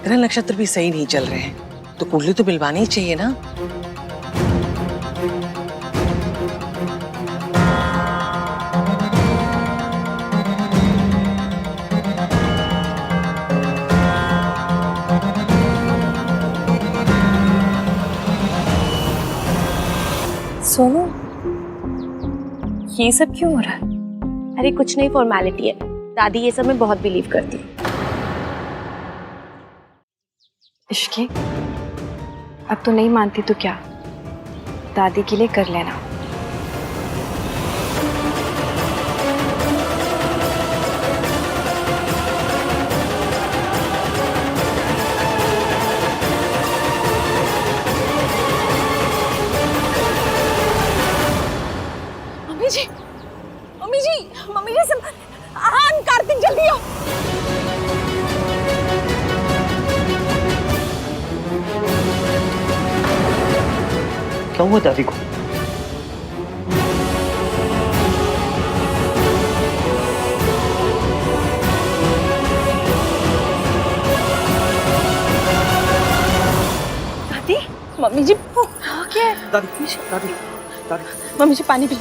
ग्रह नक्षत्र भी सही नहीं चल रहे हैं, तो कुंडली तो मिलवानी ही चाहिए ना। सोनू, ये सब क्यों हो रहा है? अरे कुछ नहीं, फॉर्मेलिटी है। दादी ये सब में बहुत बिलीव करती है। इश्की, अब तो नहीं मानती तो क्या, दादी के लिए कर लेना। मम्मी जी सब आन, कार्तिक जल्दी आओ। क्या हुआ दादी को? दादी, मम्मी जी क्या है? दादी, दादी, दादी। मम्मी जी पानी पी।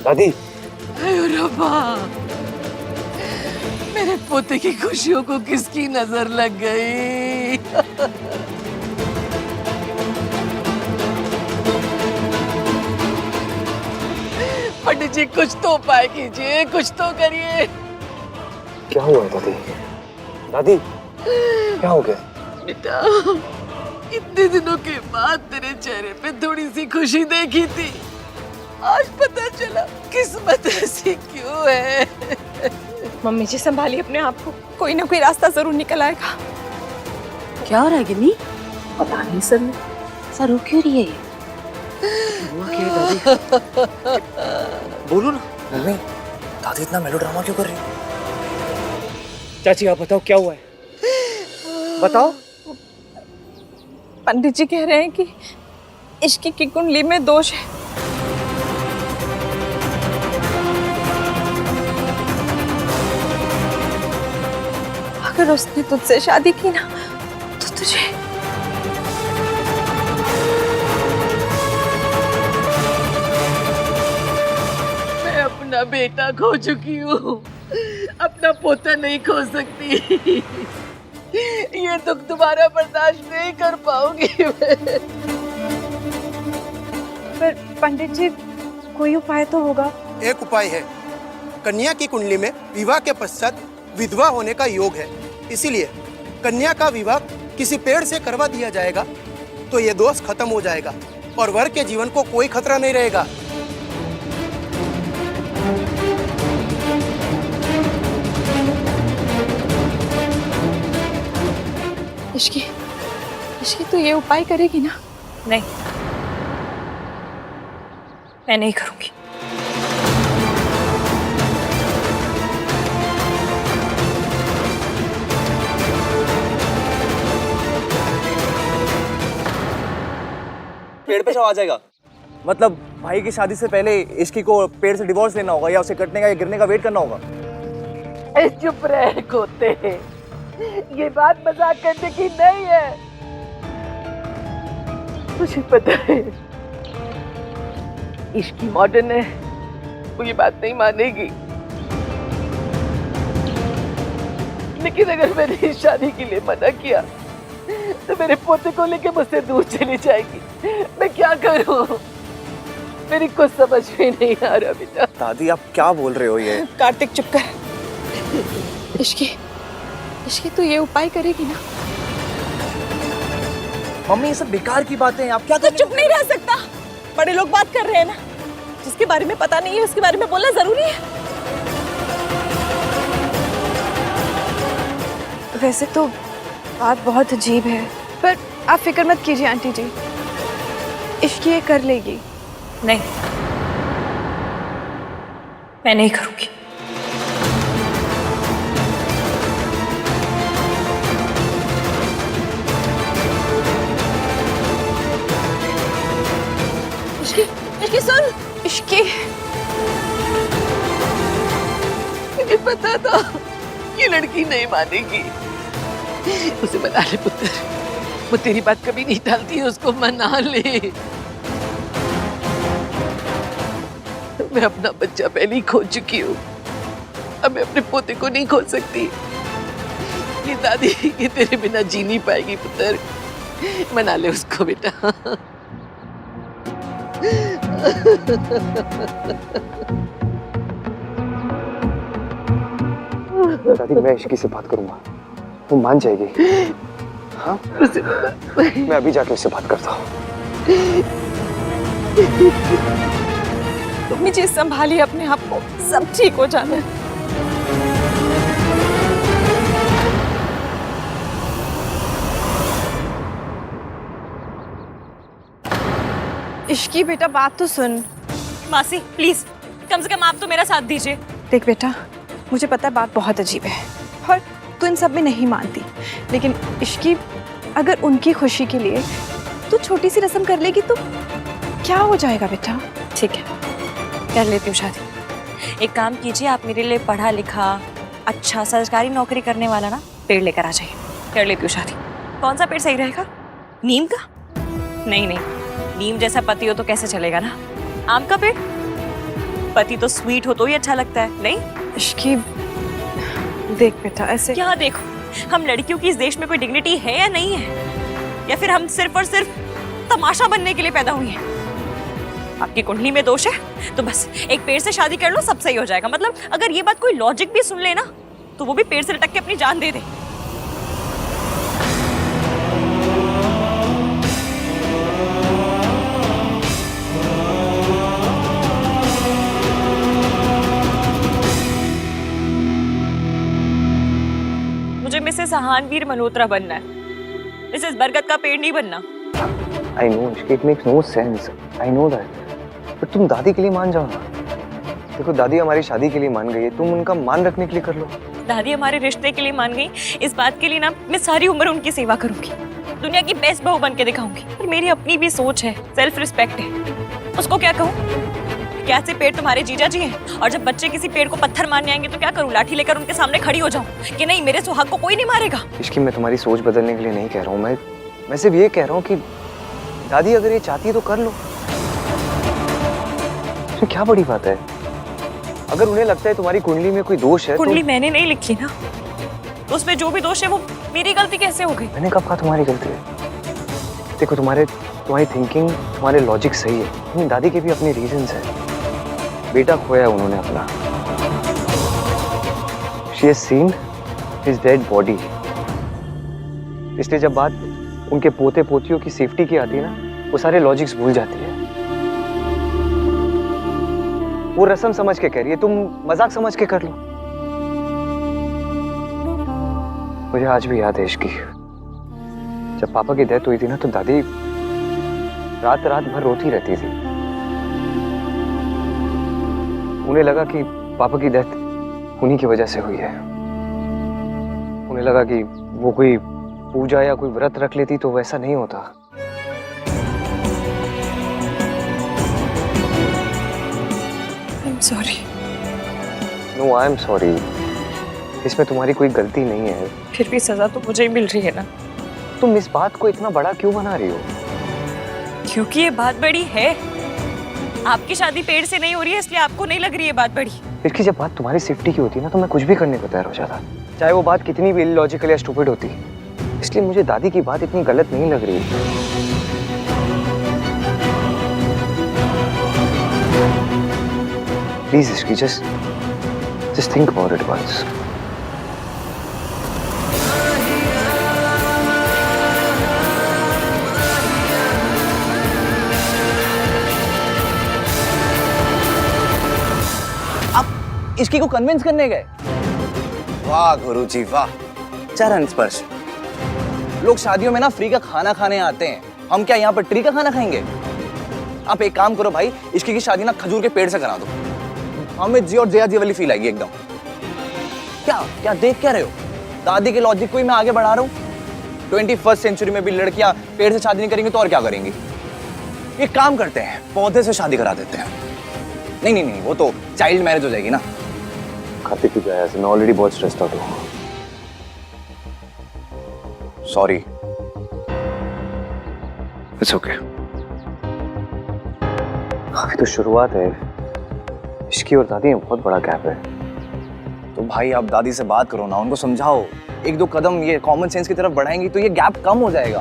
दादी, रब्बा, मेरे पोते की खुशियों को किसकी नजर लग गई? पंडित जी कुछ तो उपाय कीजिए, कुछ तो करिए। क्या हुआ है दादी? दादी क्या हो गया? बेटा, इतने दिनों के बाद तेरे चेहरे पे थोड़ी सी खुशी देखी थी, आज पता चला किस्मत ऐसी क्यों है। मम्मी जी संभालिए अपने आप को, कोई ना कोई रास्ता जरूर निकल आएगा। क्या हो रहा है गिन्नी? पता नहीं सर, सर रो क्यों रही है ये? हुआ क्या है दादी? बोलो ना। मम्मी, दादी इतना मेलोड्रामा क्यों कर रही है? चाची आप बताओ क्या हुआ है? बताओ। पंडित जी कह रहे हैं कि इश्क की कुंडली में दोष है। अगर उसने तुझसे शादी की ना तो तुझे मैं अपना बेटा खो चुकी हूँ, अपना पोता नहीं खो सकती। ये दुख दोबारा बर्दाश्त नहीं कर पाऊंगी मैं। पर पंडित जी कोई उपाय तो होगा। एक उपाय है, कन्या की कुंडली में विवाह के पश्चात विधवा होने का योग है, इसीलिए कन्या का विवाह किसी पेड़ से करवा दिया जाएगा तो ये दोष खत्म हो जाएगा और वर के जीवन को कोई खतरा नहीं रहेगा। इश्की तो ये उपाय करेगी ना? नहीं, मैं नहीं करूंगी। पेड़ पे आ जाएगा मतलब भाई की शादी से पहले इश्की को पेड़ से डिवोर्स लेना होगा या उसे कटने का या गिरने का वेट करना होगा। चुप रह कोते, ये बात मजाक करने की नहीं है। मुझे पता है इश्की मॉडर्न है, वो ये बात नहीं मानेगी, लेकिन अगर मैंने इस शादी के लिए मना किया तो मेरे पोते को लेके मुझसे दूर चली जाएगी। मैं क्या करूं? मेरी कुछ समझ में नहीं आ रहा बेटा। दादी आप क्या बोल रहे हो ये? कार्तिक चुप कर। इश्की तो ये उपाय करेगी ना? मम्मी ये सब बेकार की बातें हैं, आप क्या तो चुप नहीं रह सकता। बड़े लोग बात कर रहे हैं ना, जिसके बारे में पता नहीं है उसके बारे में बोलना जरूरी है। वैसे तो बात बहुत अजीब है, पर आप फिक्र मत कीजिए आंटी जी, इश्की ये कर लेगी। नहीं, मैं नहीं करूंगी। इश्की सुन, इश्की मुझे पता था ये लड़की नहीं मानेगी। उसे मना ले पुत्र, वो तेरी बात कभी नहीं टालती, उसको मना ले। मैं अपना बच्चा पहले ही खो चुकी हूँ, अब मैं अपने पोते को नहीं खो सकती। ये दादी ये तेरे बिना जी नहीं पाएगी पुत्र, मना ले उसको बेटा। दादी मैं इश्की से बात करूंगा, वो मान जाएगी। हाँ मैं अभी जाके उससे बात करता हूँ। मम्मी जी संभालिए अपने आप को, सब ठीक हो जाना है। इश्की बेटा बात तो सुन। मासी प्लीज कम से कम आप तो मेरा साथ दीजिए। देख बेटा, मुझे पता है बात बहुत अजीब है और तू इन सब में नहीं मानती, लेकिन इश्की अगर उनकी खुशी के लिए तू छोटी सी रस्म कर लेगी तो क्या हो जाएगा बेटा? ठीक है, कर लेती हूँ शादी। एक काम कीजिए, आप मेरे लिए पढ़ा लिखा अच्छा सरकारी नौकरी करने वाला ना पेड़ लेकर आ जाइए, कर लेती हूँ शादी। कौन सा पेड़ सही रहेगा? नीम का? नहीं नहीं, नीम जैसा पति हो तो कैसे चलेगा ना। आम का पेड़? पति तो स्वीट हो तो ही अच्छा लगता है। नहीं इश्की देख बेटा, ऐसे क्या देखो, हम लड़कियों की इस देश में कोई डिग्निटी है या नहीं है, या फिर हम सिर्फ और सिर्फ तमाशा बनने के लिए पैदा हुई हैं? आपकी कुंडली में दोष है तो बस एक पेड़ से शादी कर लो, सब सही हो जाएगा। मतलब अगर ये बात कोई लॉजिक भी सुन ले ना तो वो भी पेड़ से लटक के अपनी जान दे दे। मुझे मिसेस आहानवीर मल्होत्रा बनना है, मिसेस बरगद का पेड़ नहीं बनना। आई नो इश्की, it makes no sense, I know that, but तुम दादी के लिए मान जाओ ना। देखो दादी हमारी शादी के लिए मान गई है, तुम उनका मान रखने के लिए कर लो। दादी हमारे रिश्ते के लिए मान गई, इस बात के लिए ना मैं सारी उम्र उनकी सेवा करूंगी, दुनिया की बेस्ट बहू बन के दिखाऊंगी। पर मेरी अपनी भी सोच है, सेल्फ रिस्पेक्ट है, उसको क्या कहूँ? क्या ऐसे पेड़ तुम्हारे जीजा जी हैं? और जब बच्चे किसी पेड़ को पत्थर मारने आएंगे तो क्या करूँ? लाठी लेकर उनके सामने खड़ी हो जाऊँ कि नहीं मेरे सुहाग को कोई नहीं मारेगा? इश्की मैं तुम्हारी सोच बदलने के लिए नहीं कह रहा हूँ, मैं सिर्फ ये कह रहा हूँ कि दादी अगर ये चाहती है तो कर लो, इसमें क्या बड़ी बात है? अगर उन्हें लगता है तुम्हारी कुंडली में कोई दोष है, कुंडली मैंने नहीं लिखी ना, तो उसमें जो भी दोष है वो मेरी गलती कैसे हो गई? मैंने कब कहा तुम्हारी गलती है? देखो तुम्हारी थिंकिंग, तुम्हारे लॉजिक सही है, लेकिन दादी के भी अपने रीजंस हैं। बेटा खोया उन्होंने अपना, she has seen his dead body, इसलिए जब बात उनके पोते पोतियों की सेफ्टी की आती है ना, वो सारे लॉजिक्स भूल जाती है। वो रस्म समझ के कह रही है, तुम मजाक समझ के कर लो। मुझे आज भी याद है इसकी, जब पापा की डेथ हुई थी ना, तो दादी रात रात भर रोती रहती थी। उन्हें लगा कि पापा की डेथ उन्हीं की वजह से हुई है। उन्हें लगा कि वो कोई पूजा या कोई व्रत रख लेती तो वैसा नहीं होता। I'm sorry. No, I'm sorry. इसमें तुम्हारी कोई गलती नहीं है। फिर भी सजा तो मुझे ही मिल रही है ना। तुम इस बात को इतना बड़ा क्यों बना रही हो? क्योंकि ये बात बड़ी है। आपकी शादी पेड़ से नहीं हो रही है, इसलिए आपको नहीं लग रही है बात बड़ी। इसकी जब बात तुम्हारी सेफ्टी की होती है ना, तो मैं कुछ भी करने को तैयार हो जाता, चाहे वो बात कितनी भी इलॉजिकल या स्टूपिड होती। इसलिए मुझे दादी की बात इतनी गलत नहीं लग रही। प्लीज इसकी just think about it once. आप इसकी को कन्विंस करने गए? वाह गुरुजी वाह, चरण स्पर्श। लोग शादियों में ना फ्री का खाना खाने आते हैं, हम क्या यहाँ पर ट्री का खाना खाएंगे? आप एक काम करो भाई, इसकी की शादी ना खजूर के पेड़ से करा दो, हमें जी और जया जी वाली फील आएगी एकदम। क्या क्या देख क्या रहे हो? दादी के लॉजिक को ही मैं आगे बढ़ा रहा हूँ। 21st सेंचुरी में भी लड़कियां पेड़ से शादी नहीं करेंगी तो और क्या करेंगी? ये काम करते हैं, पौधे से शादी करा देते हैं। नहीं नहीं नहीं, वो तो चाइल्ड मैरिज हो जाएगी ना। कार्तिक की वजह से मैं ऑलरेडी बहुत स्ट्रेस्ड आउट हूँ। सॉरी। It's okay. अभी तो शुरुआत है, इसकी और दादी में बहुत बड़ा गैप है। तो भाई आप दादी से बात करो ना, उनको समझाओ, एक दो कदम ये कॉमन सेंस की तरफ बढ़ाएंगी तो ये गैप कम हो जाएगा।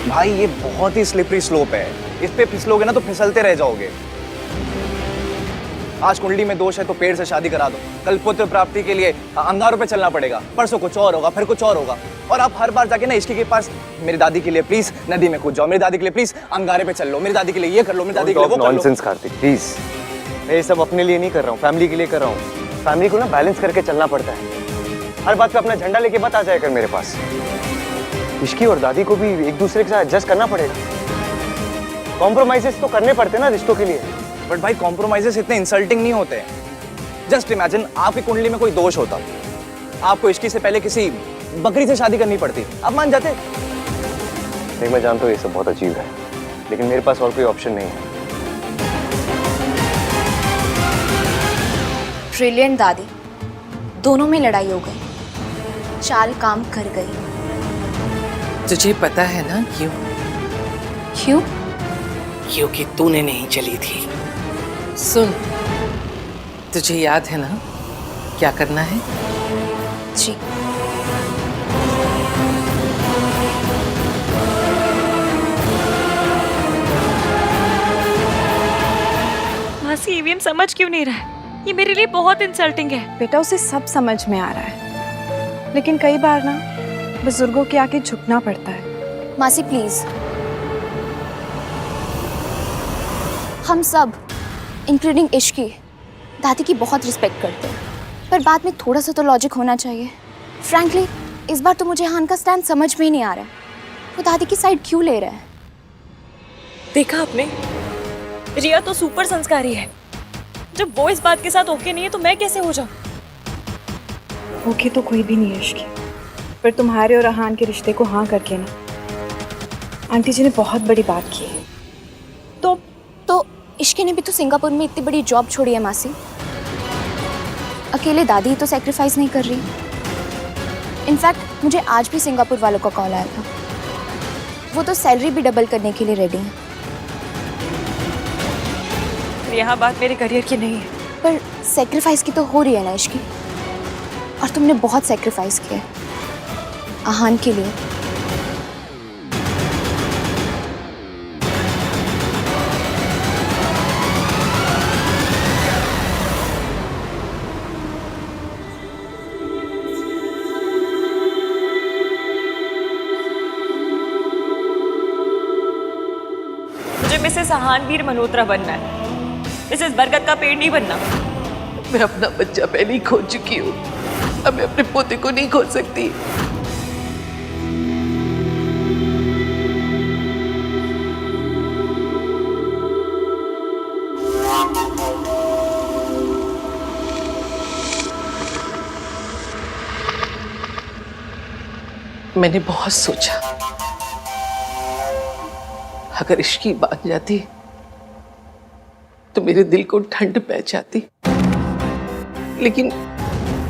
भाई ये बहुत ही स्लिपरी स्लोप है, इस पे फिसलोगे ना तो फिसलते रह जाओगे। आज कुंडली में दोष है तो पेड़ से शादी करा दो, कल पुत्र प्राप्ति के लिए अंगारों पे चलना पड़ेगा, परसों कुछ और होगा, फिर कुछ और होगा, और आप हर बार जाके ना इसकी के पास मेरी दादी के लिए प्लीज नदी में कूद जाओ, मेरी दादी के लिए प्लीज अंगारे पे चल लो, मेरी दादी के लिए ये कर लो, मेरी दादी के लिए वो कर लो। नॉनसेंस कार्तिक प्लीज, मैं ये सब अपने लिए नहीं कर रहा हूँ, फैमिली के लिए कर रहा हूँ। फैमिली को ना बैलेंस करके चलना पड़ता है, हर बात पे अपना झंडा लेके मत आ जाए कर मेरे पास। इसकी और दादी को भी एक दूसरे के साथ एडजस्ट करना पड़ेगा, कॉम्प्रोमाइजेस तो करने पड़ते हैं ना रिश्तों के लिए। बट भाई कॉम्प्रोमाइजेस इतने इंसल्टिंग नहीं होते। जस्ट इमेजिन आपकी कुंडली में कोई दोष होता, आपको इसकी से पहले किसी बकरी से शादी करनी पड़ती, आप मान जाते? नहीं, मैं जानता हूँ ये सब बहुत अजीब है, लेकिन मेरे पास और कोई ऑप्शन नहीं है। ब्रिलियंट दादी, दोनों में लड़ाई हो गई, चाल काम कर गई। तुझे पता है ना क्यों? क्यों? क्योंकि तूने नहीं चली थी। सुन, तुझे याद है ना क्या करना है? जी। मासी ईवीएम समझ क्यों नहीं रहा है? ये मेरे लिए बहुत इंसल्टिंग है। बेटा उसे सब समझ में आ रहा है, लेकिन कई बार ना बुजुर्गों के आगे झुकना पड़ता है। मासी प्लीज, हम सब इंक्लूडिंग इश्की दादी की बहुत रिस्पेक्ट करते हैं, पर बाद में थोड़ा सा तो लॉजिक होना चाहिए। फ्रैंकली इस बार तो मुझे हान का स्टैंड समझ में ही नहीं आ रहा है। वो दादी की साइड क्यों ले रहा है? देखा आपने, रिया तो सुपर संस्कारी है। जब वो इस बात के साथ ओके नहीं है तो मैं कैसे हो जाऊं? ओके तो कोई भी नहीं है इश्की, पर तुम्हारे और अहान के रिश्ते को हाँ करके ना आंटी जी ने बहुत बड़ी बात की है। तो इश्की ने भी तो सिंगापुर में इतनी बड़ी जॉब छोड़ी है मासी। अकेले दादी तो सैक्रिफाइस नहीं कर रही। इनफैक्ट मुझे आज भी सिंगापुर वालों का कॉल आया था, वो तो सैलरी भी डबल करने के लिए रेडी हैं। यहाँ बात मेरे करियर की नहीं है, पर सैक्रिफाइस की तो हो रही है ना इश्की, और तुमने बहुत सैक्रिफाइस किया है अहान के लिए। मुझे मिसेस अहानवीर मल्होत्रा बनना है, मिसेस बरगद का पेड़ नहीं बनना। मैं अपना बच्चा पहले ही खो चुकी हूँ, अब मैं अपने पोते को नहीं खो सकती। मैंने बहुत सोचा, अगर इश्की बात जाती तो मेरे दिल को ठंड पै जाती, लेकिन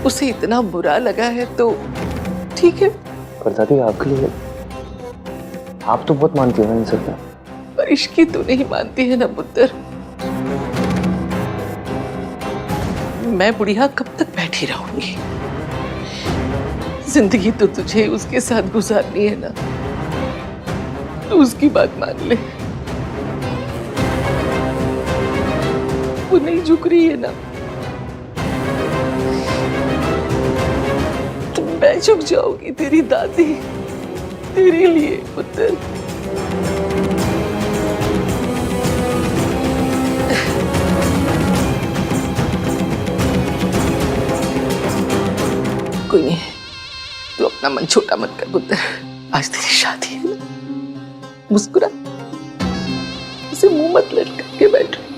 उसे इतना बुरा लगा है तो ठीक है। पर दादी आपके लिए आप तो बहुत मानती हो ना इन सब में। पर इश्की तो नहीं मानती है ना पुत्र। मैं बुढ़िया कब तक बैठी रहूंगी? जिंदगी तो तुझे उसके साथ गुजारनी है ना, तो उसकी बात मान ले। वो नहीं झुक रही है ना, तो मैं झुक जाऊंगी तेरी दादी, तेरे लिए पुत्र। कोई नहीं, तू अपना मन छोटा मत कर पुत्र। आज तेरी शादी है ना, मुस्कुरा, उसे मुंह मत लटका के बैठो।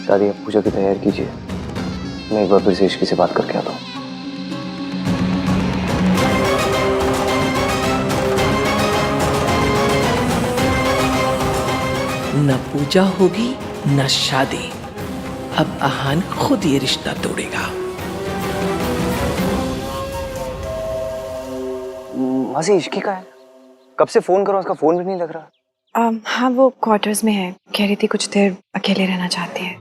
दादी आप पूजा की तैयारी कीजिए, मैं एक बार फिर से इश्की से बात करके आता हूँ। न पूजा होगी न शादी, अब अहान खुद ये रिश्ता तोड़ेगा। मासी इश्की का है, कब से फोन करो उसका फोन भी नहीं लग रहा। हाँ वो क्वार्टर्स में है, कह रही थी कुछ देर अकेले रहना चाहती है।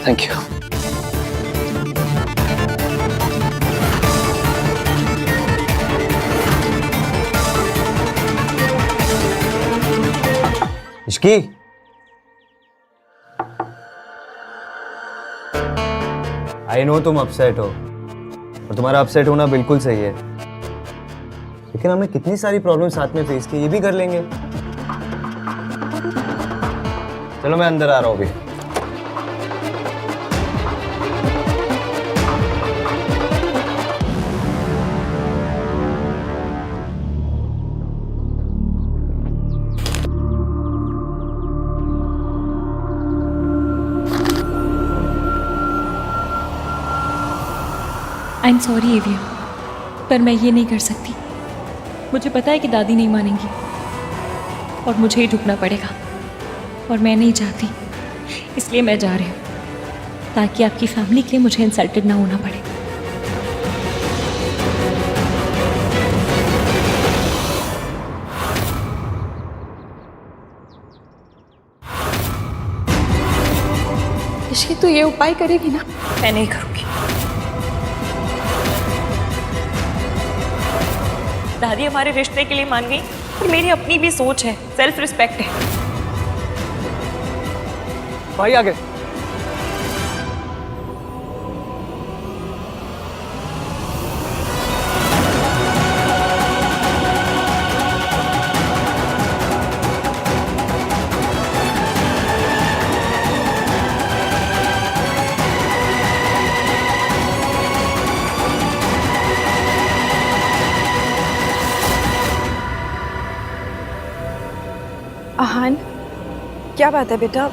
Thank you. Ishki, I know तुम अपसेट हो, और तुम्हारा अपसेट होना बिल्कुल सही है, लेकिन हमने कितनी सारी प्रॉब्लम साथ में फेस की, ये भी कर लेंगे। चलो मैं अंदर आ रहा हूँ अभी। आई एम सॉरी एवियम, पर मैं ये नहीं कर सकती। मुझे पता है कि दादी नहीं मानेंगी और मुझे ही झुकना पड़ेगा, और मैं नहीं चाहती, इसलिए मैं जा रही हूँ ताकि आपकी फैमिली के लिए मुझे इंसल्टेड ना होना पड़े। इश्की तो ये उपाय करेगी ना? मैं नहीं करूँगी। दादी हमारे रिश्ते के लिए मान गई, पर मेरी अपनी भी सोच है, सेल्फ रिस्पेक्ट है। भाई आ गए। आहान, क्या बात है बेटा?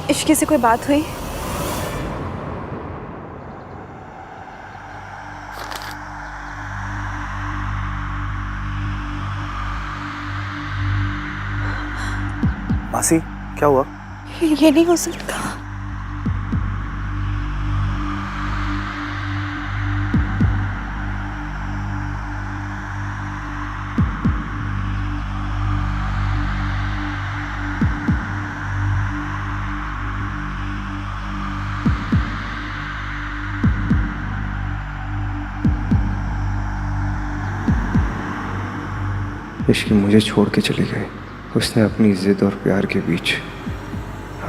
इश्की से कोई बात हुई? मासी क्या हुआ? ये नहीं हो सकता। इश्की मुझे छोड़ के चली गई। उसने अपनी जिद और प्यार के बीच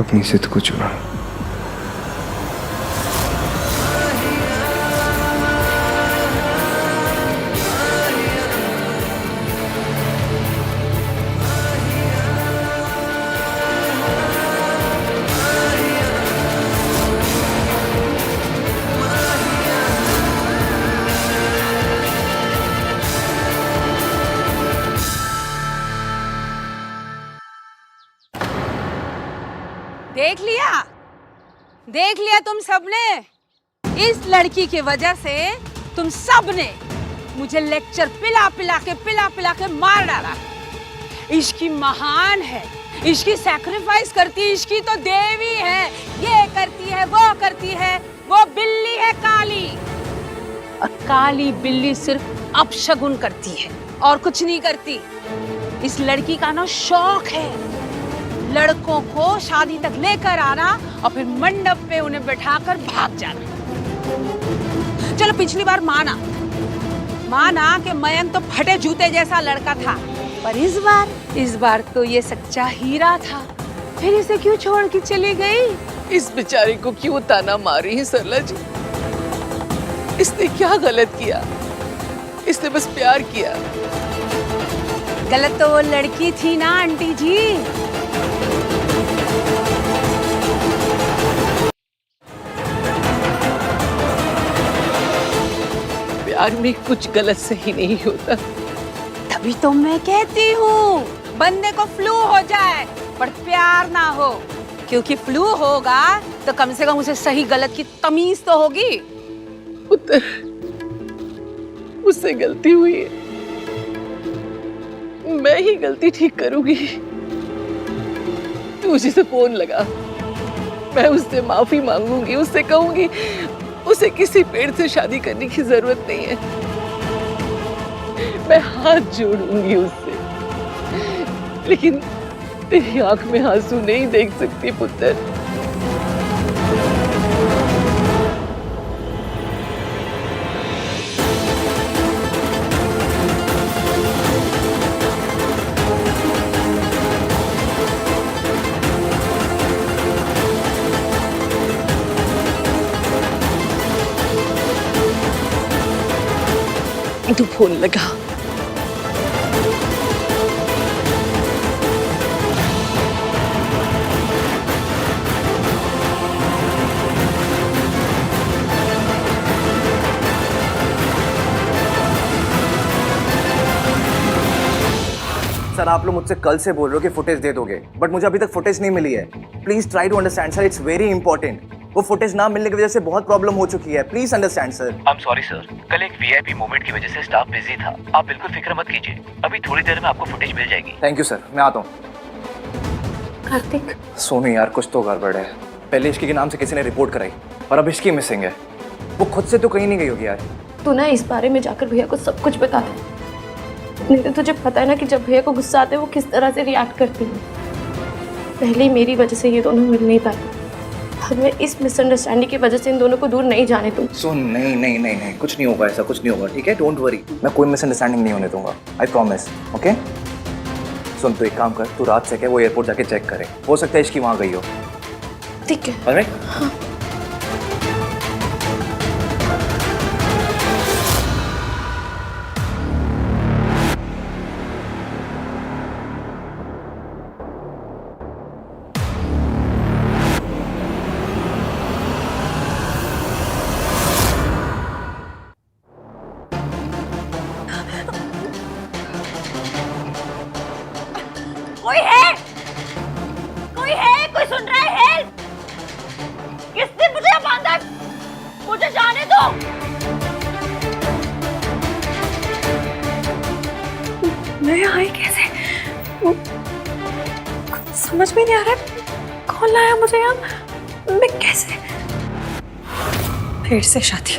अपनी जिद को चुना। देख लिया तुम सबने। इस लड़की की वजह से तुम सबने मुझे लेक्चर पिला पिला के मार डाला। इश्की महान है, इश्की सैक्रिफाइस करती है, इश्की तो देवी है। ये करती है, वो बिल्ली है काली। और काली बिल्ली सिर्फ अपशगुन करती है और कुछ नहीं करती। इस लड़की का ना शौक है लड़कों को शादी तक लेकर आना और फिर मंडप पे उन्हें बैठाकर भाग जाना। चलो पिछली बार माना कि मयंक तो फटे जूते जैसा लड़का था, पर इस बार तो ये सच्चा हीरा था। फिर इसे क्यों छोड़ के चली गई? इस बेचारे को क्यों ताना मारी है सरला जी? इसने क्या गलत किया? इसने बस प्यार किया। गलत तो वो लड़की थी ना आंटी जी। प्यार में कुछ गलत सही नहीं होता। तभी तो मैं कहती हूँ बंदे को फ्लू हो जाए पर प्यार ना हो, क्योंकि फ्लू होगा तो कम से कम उसे सही गलत की तमीज तो होगी। पुत्र, मुझसे गलती हुई है, मैं ही गलती ठीक करूंगी। तू उसी से फोन लगा, मैं उससे माफी मांगूंगी, उससे कहूंगी उसे किसी पेड़ से शादी करने की जरूरत नहीं है। मैं हाथ जोड़ूंगी उससे, लेकिन तेरी आंख में आंसू नहीं देख सकती पुत्र। तू फोन लगा। सर आप लोग मुझसे कल से बोल रहे हो कि फुटेज दे दोगे, बट मुझे अभी तक फुटेज नहीं मिली है। Please try to understand sir, it's very important. वो फुटेज ना मिलने की वजह से बहुत प्रॉब्लम हो चुकी है। Please understand sir. I am sorry sir, कल एक वीआईपी मोमेंट की वजह से स्टाफ बिजी था। आप बिल्कुल फिक्र मत कीजिए, अभी थोड़ी देर में आपको फुटेज मिल जाएगी। थैंक यू सर, मैं आता हूँ। कार्तिक, सोनू यार कुछ तो गड़बड़ है। पहले इश्की के नाम से किसी ने रिपोर्ट कराई और अब इश्की मिसिंग है। वो खुद से तो कहीं नहीं गई होगी यार। तू ना इस बारे में जाकर भैया को सब कुछ बता दे, नहीं तो तुझे पता है ना कि जब भैया को गुस्सा आते है वो किस तरह से रिएक्ट करती है। पहले ही मेरी वजह से ये दोनों मिल नहीं पाए, अब मैं इस मिसअंडरस्टैंडिंग की वजह से इन दोनों को दूर नहीं जाने दूँ। सुन, नहीं नहीं नहीं नहीं, कुछ नहीं होगा, ऐसा कुछ नहीं होगा, ठीक है? डोंट वरी, मैं कोई मिसअंडरस्टैंडिंग नहीं होने दूंगा, आई प्रॉमिस। ओके सुन, तू एक काम कर, तू रात से क्या वो एयरपोर्ट जाके चेक करे, हो सकता है इसकी वहां गई हो। ठीक है। ऑलराइट? हाँ। कोई है? कोई है? कोई सुन रहा है? हेल्प! किसने मुझे बांधा? मुझे जाने दो। मैं आई कैसे? कुछ समझ में नहीं आ रहा है। कौन लाया मुझे यहाँ? मैं कैसे? फिर से शादी।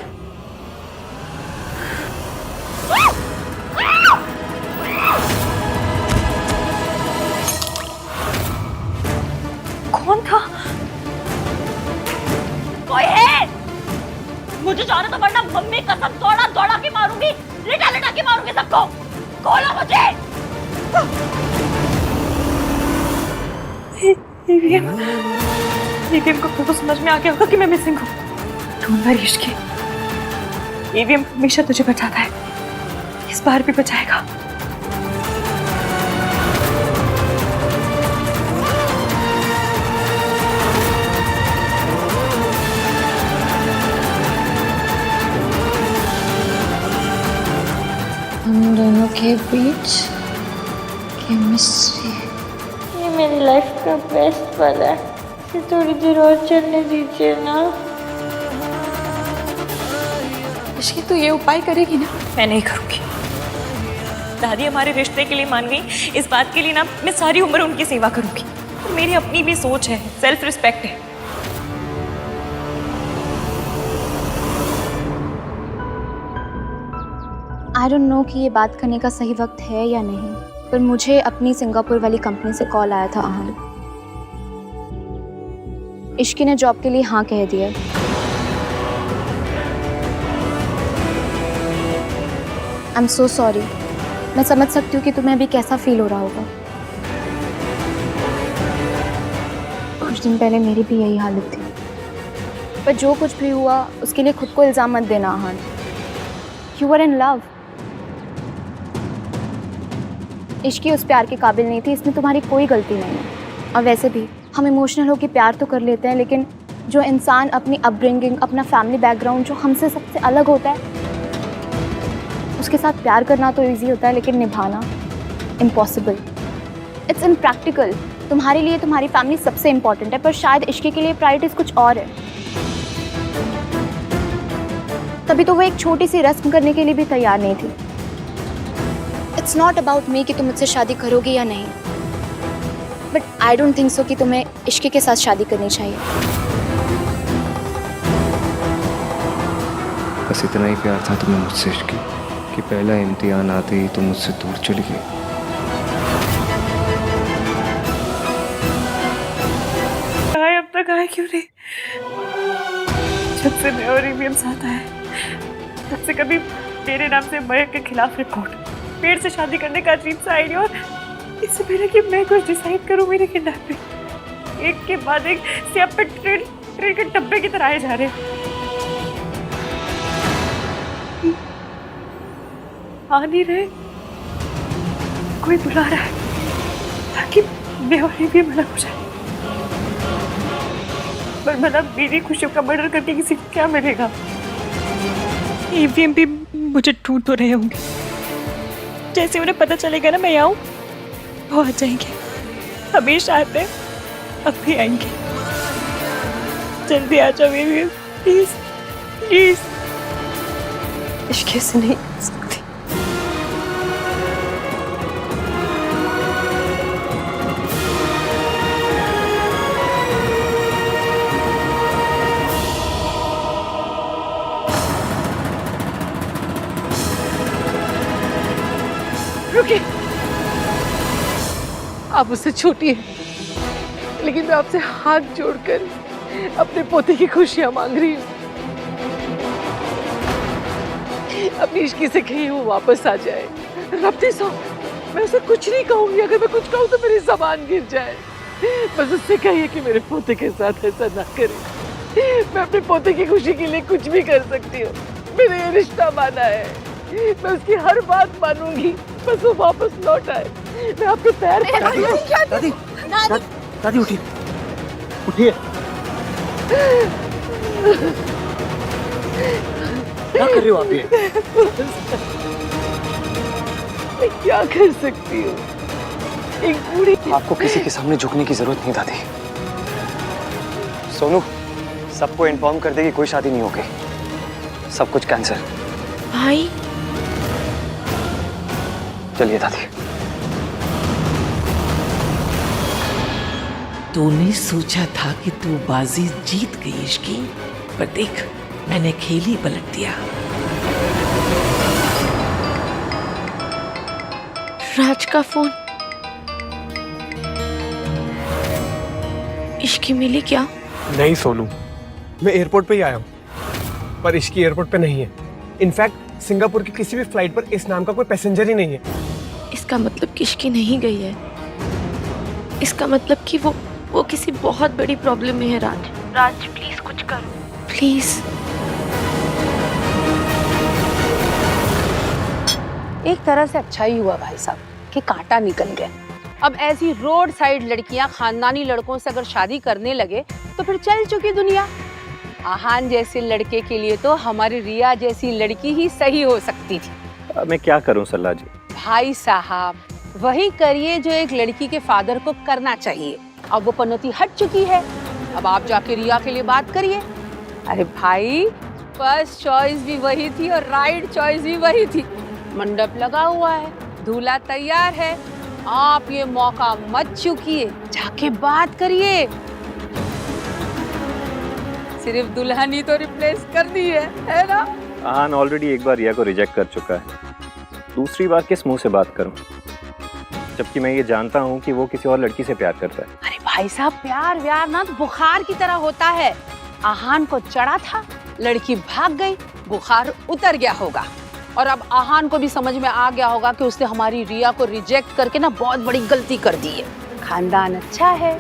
कौन था? कोई है? मुझे जाने तो, वरना मम्मी कसम दौड़ा दौड़ा के मारूंगी, लिटा लिटा के मारूंगी सबको। खोलो मुझे। ईवीएम को तो समझ में आ गया होगा कि मैं मिसिंग हूँ। ढूंढ रही इश्की। ईवीएम हमेशा तुझे बचाता है, इस बार भी बचाएगा। हम दोनों के बीच केमिस्ट्री, ये मेरी लाइफ का बेस्ट पल है। इसे थोड़ी देर और चलने दीजिए ना। इश्की, तू ये उपाय करेगी ना? मैं नहीं करूंगी। दादी हमारे रिश्ते के लिए मान गई, इस बात के लिए ना मैं सारी उम्र उनकी सेवा करूंगी। तो मेरी अपनी भी सोच है, सेल्फ रिस्पेक्ट है। आई डोंट नो कि ये बात करने का सही वक्त है या नहीं, पर मुझे अपनी सिंगापुर वाली कंपनी से कॉल आया था आहान। इश्की ने जॉब के लिए हाँ कह दिया। आई एम सो सॉरी। मैं समझ सकती हूँ कि तुम्हें अभी कैसा फील हो रहा होगा। कुछ दिन पहले मेरी भी यही हालत थी, पर जो कुछ भी हुआ उसके लिए खुद को इल्ज़ाम मत देना Aahaan. You are in love. इश्की उस प्यार के काबिल नहीं थी, इसमें तुम्हारी कोई गलती नहीं है। और वैसे भी हम इमोशनल होकर प्यार तो कर लेते हैं, लेकिन जो इंसान अपनी अपब्रिंगिंग, अपना फैमिली बैकग्राउंड जो हमसे सबसे अलग होता है, उसके साथ प्यार करना तो इजी होता है, लेकिन निभाना इम्पॉसिबल। It's impractical. तुम्हारे लिए तुम्हारी फैमिली सबसे इम्पॉर्टेंट है, पर शायद इश्की के लिए प्रायोरिटीज कुछ और है। तभी तो वो एक छोटी सी रस्म करने के लिए भी तैयार नहीं थी। इट्स नॉट अबाउट मी कि तुम मुझसे शादी करोगी या नहीं, but I don't think so कि तुम्हें इश्की के साथ शादी करनी चाहिए। बस इतना ही प्यार था तुम्हें मुझसे इश्की, कि पहला इम्तिहान आते ही तुम मुझसे दूर चली गई। अब तक आए क्यों नहीं? जब से मैं और ईवीएम साथ आए, तब से कभी मेरे नाम से मयंक के खिलाफ रिपोर्ट, पेड़ से शादी करने का अजीब सा आइडिया, और इससे पहले कि मैं कुछ डिसाइड करूं, मेरे किडनैपिंग एक के बाद एक सियाप पे ट्रेन के डब्बे की तरह आए जा रहे हैं। आ नहीं रहे, कोई बुला रहा है ताकि मैं और ईवीएम अलग हो जाए। पर मतलब मेरी खुशियों का मर्डर करके किसी को क्या मिलेगा? ईवीएम भी मुझे ढूंढ तो रहे होंगे। जैसे उन्हें पता चलेगा ना मैं आऊं, वो आ जाएंगे। हमेशा आते हैं, अब भी आएंगे। जल्दी आ जाओ ईवीएम, प्लीज प्लीज। इश्क से नहीं कर सकती। रुकिए, आप मुझसे छोटी हैं, लेकिन मैं आपसे हाथ जोड़कर अपने पोते की खुशियां मांग रही हूँ। अपनी इश्की से कहीं वो वापस आ जाए। रब्ती सो, मैं उसे कुछ नहीं कहूंगी। अगर मैं कुछ कहूँ तो मेरी जबान गिर जाए। बस उससे कहिए कि मेरे पोते के साथ ऐसा ना करे। मैं अपने पोते की खुशी के लिए कुछ भी कर सकती हूँ। मैंने ये रिश्ता माना है, मैं उसकी हर बात मानूंगी, बस वो वापस लौट आए। मैं आपके पैर दादी दादी दादी उठिए उठिए। क्या कर रही हो आप ये? मैं क्या कर सकती हूँ? एक बूढ़ी। आपको किसी के सामने झुकने की जरूरत नहीं दादी। सोनू सबको इन्फॉर्म कर दे कि कोई शादी नहीं होगी, सब कुछ कैंसिल। भाई चलिए दादी। तूने सोचा था कि तू बाजी जीत गई इश्की, पर देख मैंने खेल ही पलट दिया। राज का फोन। इश्की मिली क्या? नहीं सोनू, मैं एयरपोर्ट पे ही आया हूँ, पर इश्की एयरपोर्ट पे नहीं है। इनफैक्ट सिंगापुर की किसी भी फ्लाइट पर इस नाम का कोई पैसेंजर ही नहीं है। इसका मतलब कि इश्की नहीं गई है। इसका मतलब कि वो किसी बहुत बड़ी प्रॉब्लम में है। राज प्लीज कुछ करो प्लीज। एक तरह से अच्छा ही हुआ भाई साहब कि कांटा निकल गया। अब ऐसी रोड साइड लड़कियां खानदानी लड़कों से अगर शादी करने लगे तो फिर चल चुकी दुनिया। आहान जैसे लड़के के लिए तो हमारी रिया जैसी लड़की ही सही हो सकती थी। मैं क्या करूं सल्ला जी? भाई साहब वही करिए जो एक लड़की के फादर को करना चाहिए। अब वो पनौती हट चुकी है, अब आप जाके रिया के लिए बात करिए। अरे भाई फर्स्ट चॉइस भी वही थी और राइट चॉइस भी वही थी। मंडप लगा हुआ है, दूल्हा तैयार है, आप ये मौका मत चूकिए, जाके बात करिए। सिर्फ दुल्हन ही तो रिप्लेस कर दी है ना? आहान ऑलरेडी एक बार रिया को रिजेक्ट कर चुका है, दूसरी बार किस मुंह से बात करूं, जबकि मैं ये जानता हूं कि वो किसी और लड़की से प्यार करता है। अरे भाई साहब प्यार व्यार ना तो बुखार की तरह होता है। आहान को चढ़ा था, लड़की भाग गई, बुखार उतर गया होगा और अब आहान को भी समझ में आ गया होगा कि उसने हमारी रिया को रिजेक्ट करके ना बहुत बड़ी गलती कर दी है। खानदान अच्छा है,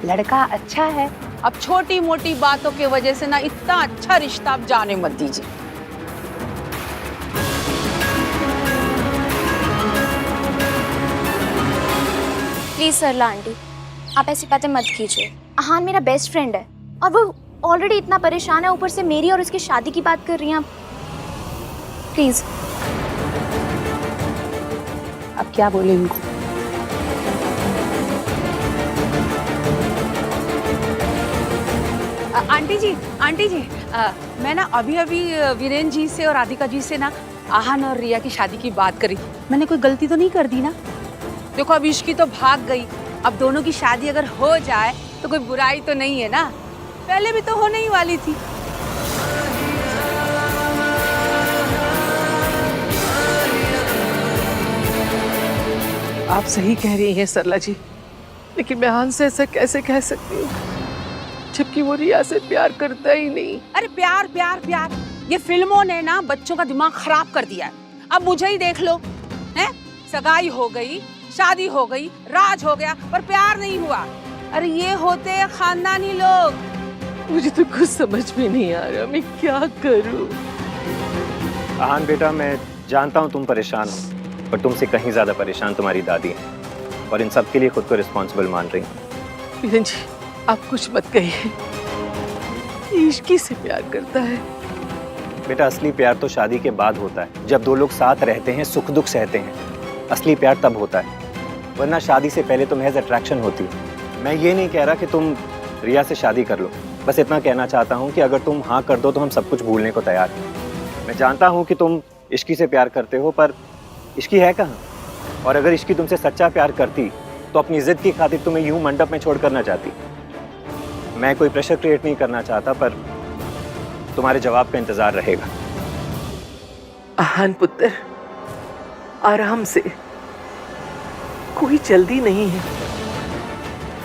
लड़का अच्छा है, अब छोटी मोटी बातों की वजह से ना इतना अच्छा रिश्ता आप जाने मत दीजिए। प्लीज सरला आंटी, आप ऐसी बातें मत कीजिए। आहान मेरा बेस्ट फ्रेंड है और वो ऑलरेडी इतना परेशान है, ऊपर से मेरी और उसकी शादी की बात कर रही हैं आप। प्लीज। अब क्या बोले इनको? आंटी जी मैं ना अभी वीरेन जी से और राधिका जी से ना आहान और रिया की शादी की बात करी। मैंने कोई गलती तो नहीं कर दी ना? देखो अब इश्की तो भाग गई, अब दोनों की शादी अगर हो जाए तो कोई बुराई तो नहीं है ना? पहले भी तो होने ही वाली थी। आप सही कह रही हैं सरला जी, लेकिन मैं आहान से ऐसा कैसे कह सकती हूँ जबकि वो रिया से प्यार करता ही नहीं। अरे प्यार प्यार प्यार, ये फिल्मों ने ना बच्चों का दिमाग खराब कर दिया है। अब मुझे ही देख लो, हैं? सगाई हो गई, शादी हो गई, राज हो गया, पर प्यार नहीं हुआ। अरे ये होते हैं खानदानी लोग। मुझे तो कुछ समझ में नहीं आ रहा, मैं क्या करूं? आहान बेटा, मैं जानता हूँ तुम परेशान हो, पर तुमसे कहीं ज्यादा परेशान तुम्हारी दादी है और इन सब के लिए खुद को रिस्पॉन्सिबल मान रही हूँ। वीरेन जी आप कुछ मत कहिए, इश्की से प्यार करता है। बेटा असली प्यार तो शादी के बाद होता है, जब दो लोग साथ रहते हैं, सुख दुख सहते हैं। असली प्यार तब होता है, वरना शादी से पहले तो महज अट्रैक्शन होती है। मैं ये नहीं कह रहा कि तुम रिया से शादी कर लो, बस इतना कहना चाहता हूँ कि अगर तुम हाँ कर दो तो हम सब कुछ भूलने को तैयार हैं। मैं जानता हूँ कि तुम इश्की से प्यार करते हो, पर इश्की है कहाँ? और अगर इश्की तुमसे सच्चा प्यार करती तो अपनी जिद की खातिर तुम्हें यूं मंडप में छोड़ कर ना जाती। मैं कोई प्रेशर क्रिएट नहीं करना चाहता, पर तुम्हारे जवाब का इंतजार रहेगा। आहान पुत्र, आराम से, कोई जल्दी नहीं है,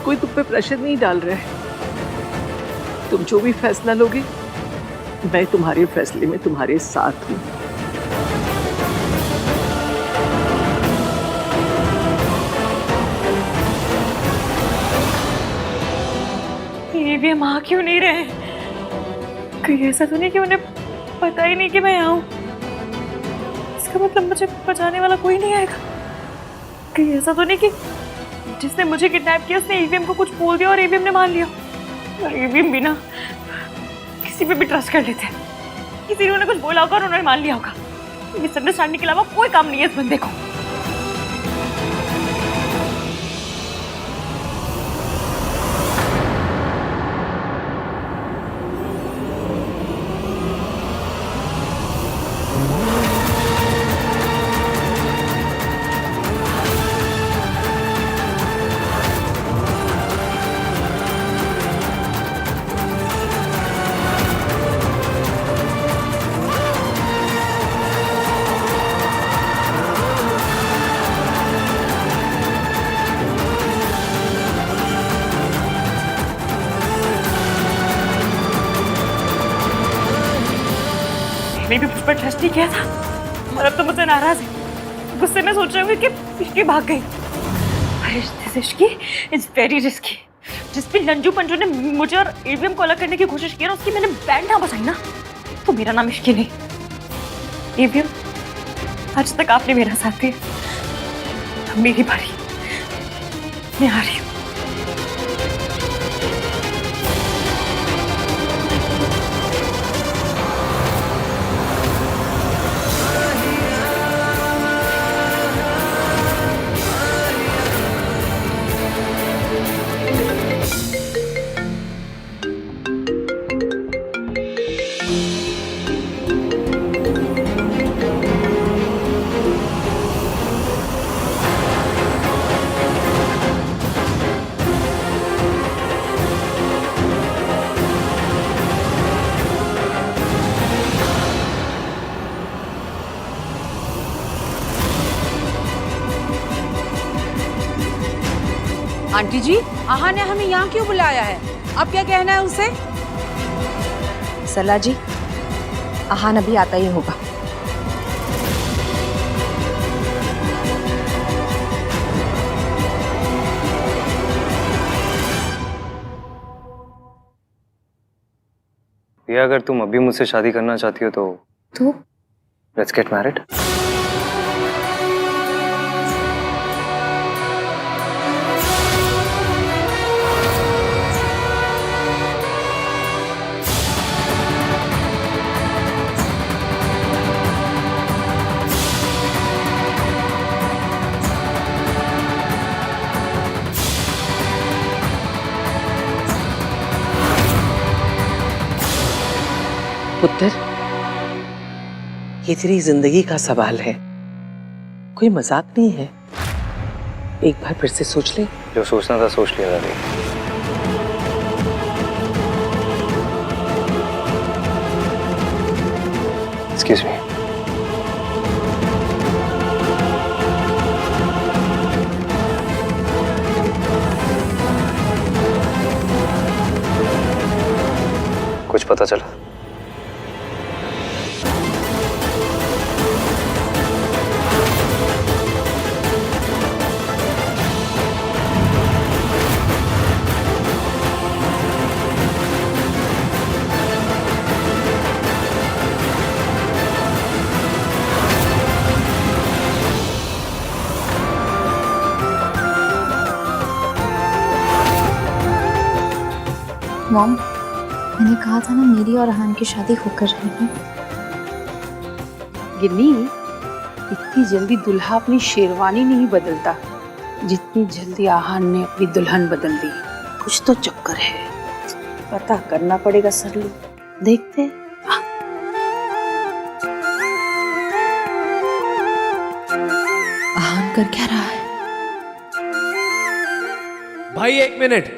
कोई तुम पे प्रेशर नहीं डाल रहा है। तुम जो भी फैसला लोगे मैं तुम्हारे फैसले में तुम्हारे साथ हूं। आ क्यों नहीं रहे? कहीं ऐसा तो नहीं कि उन्हें पता ही नहीं कि मैं यहाँ हूँ? इसका मतलब मुझे बचाने वाला कोई नहीं आएगा? कहीं ऐसा तो नहीं कि जिसने मुझे किडनैप किया उसने ईवीएम को कुछ बोल दिया और ईवीएम ने मान लिया? और ईवीएम भी ना किसी पे भी ट्रस्ट कर लेते हैं। किसी ने उन्हें कुछ बोला होगा और उन्होंने मान लिया होगा। मिसअंडरस्टैंडिंग के अलावा कोई काम नहीं है इस बंदे को। मैं भी मुझ पर ट्रस्ट नहीं किया था और अब तो मुझसे नाराज है। गुस्से में सोच रही हूँ कि इश्की भाग गई। Ishki is very risky. जिस भी लंजू पंजू ने मुझे और ईवीएम को अलग करने की कोशिश की ना, उसकी मैंने बैंड ना बजाई ना, तो मेरा नाम इश्की नहीं। ईवीएम, आज तक आपने मेरा साथ दिया, मेरी बारी, मैं आ रही हूँ। आंटी जी, आहा ने हमें यहाँ क्यों बुलाया है? अब क्या कहना है उसे? सरला जी, आहान अभी आता ही होगा। या अगर तुम अभी मुझसे शादी करना चाहती हो तो लेट्स गेट मैरिड। पुत्र, ये तेरी जिंदगी का सवाल है, कोई मजाक नहीं है। एक बार फिर से सोच ले। जो सोचना था सोच लिया दादी। Excuse me. कुछ पता चला? मॉम, मैंने कहा था ना मेरी और आहान की शादी होकर रहेगी। गिन्नी, इतनी जल्दी दुल्हा अपनी शेरवानी नहीं बदलता जितनी जल्दी आहान ने अपनी दुल्हन बदल दी। कुछ तो चक्कर है, पता करना पड़ेगा सरलू। देखते हैं। आहान कर क्या रहा है? भाई 1 मिनट।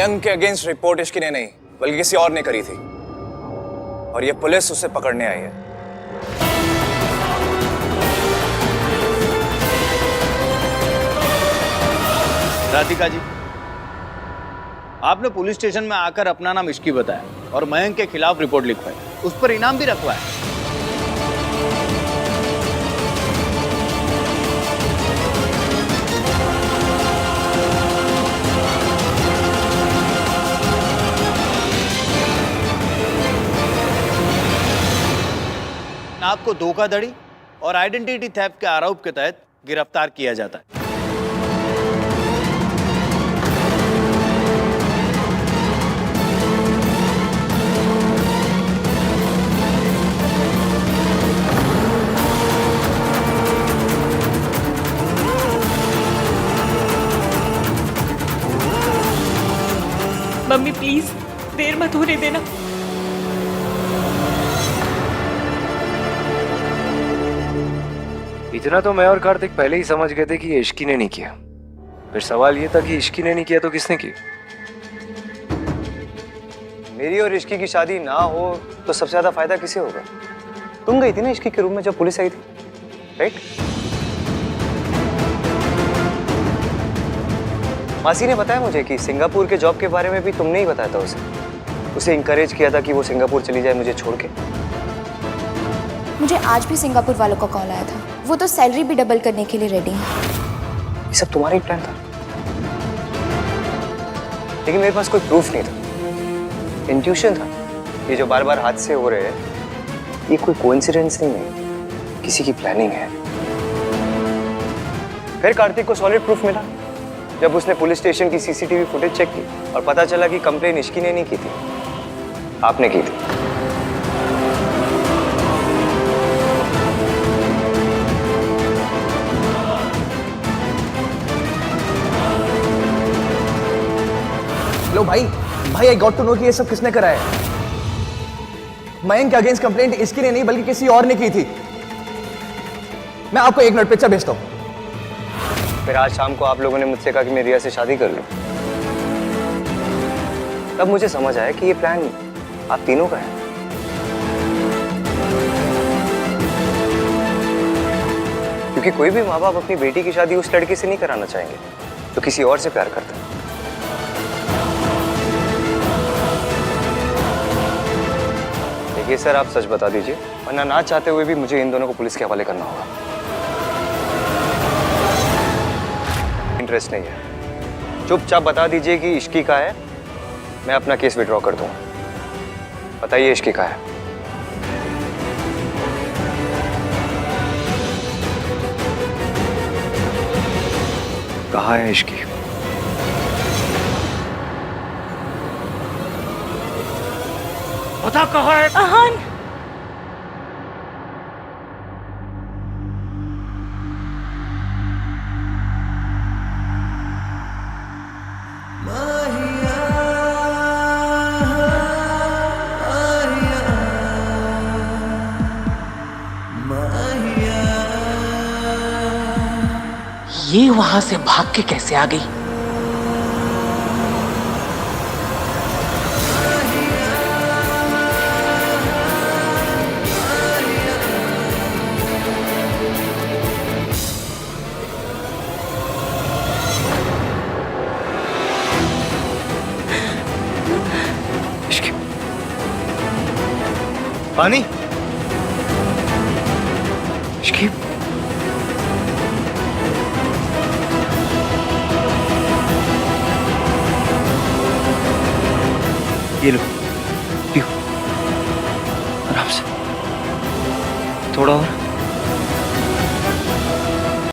मयंक के अगेंस्ट रिपोर्ट इश्की ने नहीं बल्कि किसी और ने करी थी, और ये पुलिस उसे पकड़ने आई है। राधिका जी, आपने पुलिस स्टेशन में आकर अपना नाम इश्की बताया और मयंक के खिलाफ रिपोर्ट लिखवाई, उस पर इनाम भी रखवाया। आपको धोखाधड़ी और आइडेंटिटी थेफ्ट के आरोप के तहत गिरफ्तार किया जाता है। मम्मी प्लीज देर मत होने देना। इतना तो मैं और कार्तिक पहले ही समझ गए थे कि ये इश्की ने नहीं किया। फिर सवाल ये था कि इश्की ने नहीं किया तो किसने की? मेरी और इश्की की शादी ना हो तो सबसे ज्यादा फायदा किसे होगा? तुम गई थी ना इश्की के रूम में जब पुलिस आई थी, राइट? मासी ने बताया मुझे कि सिंगापुर के जॉब के बारे में भी तुमने ही बताया था उसे इंकरेज किया था कि वो सिंगापुर चली जाए मुझे छोड़ के। मुझे आज भी सिंगापुर वालों का कॉल आया था, वो तो सैलरी भी डबल करने के लिए रेडी हैं। ये सब तुम्हारा ही प्लान था, लेकिन मेरे पास कोई प्रूफ नहीं था, इंट्यूशन था। ये जो बार बार हादसे हो रहे हैं ये कोई कोइंसिडेंस नहीं है, किसी की प्लानिंग है। फिर कार्तिक को सॉलिड प्रूफ मिला जब उसने पुलिस स्टेशन की सीसीटीवी फुटेज चेक की और पता चला कि कंप्लेन इश्की ने नहीं की थी, आपने की थी। लो भाई आई गॉट टू नो कि ये सब किसने करा है। मयंक के अगेंस्ट कंप्लेंट इश्की ने नहीं बल्कि किसी और ने की थी। मैं आपको 1 मिनट पिक्चर भेजता हूं। फिर आज शाम को आप लोगों ने मुझसे कहा कि मैं रिया से शादी कर लूं। तब मुझे समझ आया कि ये प्लान आप तीनों का है। क्योंकि कोई भी माँ बाप अपनी बेटी की शादी उस लड़के से नहीं कराना चाहेंगे जो किसी और से प्यार करता है। देखिए सर, आप सच बता दीजिए, वरना ना चाहते हुए भी मुझे इन दोनों को पुलिस के हवाले करना होगा। इंटरेस्ट नहीं है, चुपचाप बता दीजिए कि इश्की का है, मैं अपना केस विड्रॉ कर दूंगा। बताइए इश्की का है। कहाँ है इश्की? पता कहाँ है? आहान, ये वहां से भाग के कैसे आ गई? पानी? इश्की? ये लो, पियो आराम से, थोड़ा और।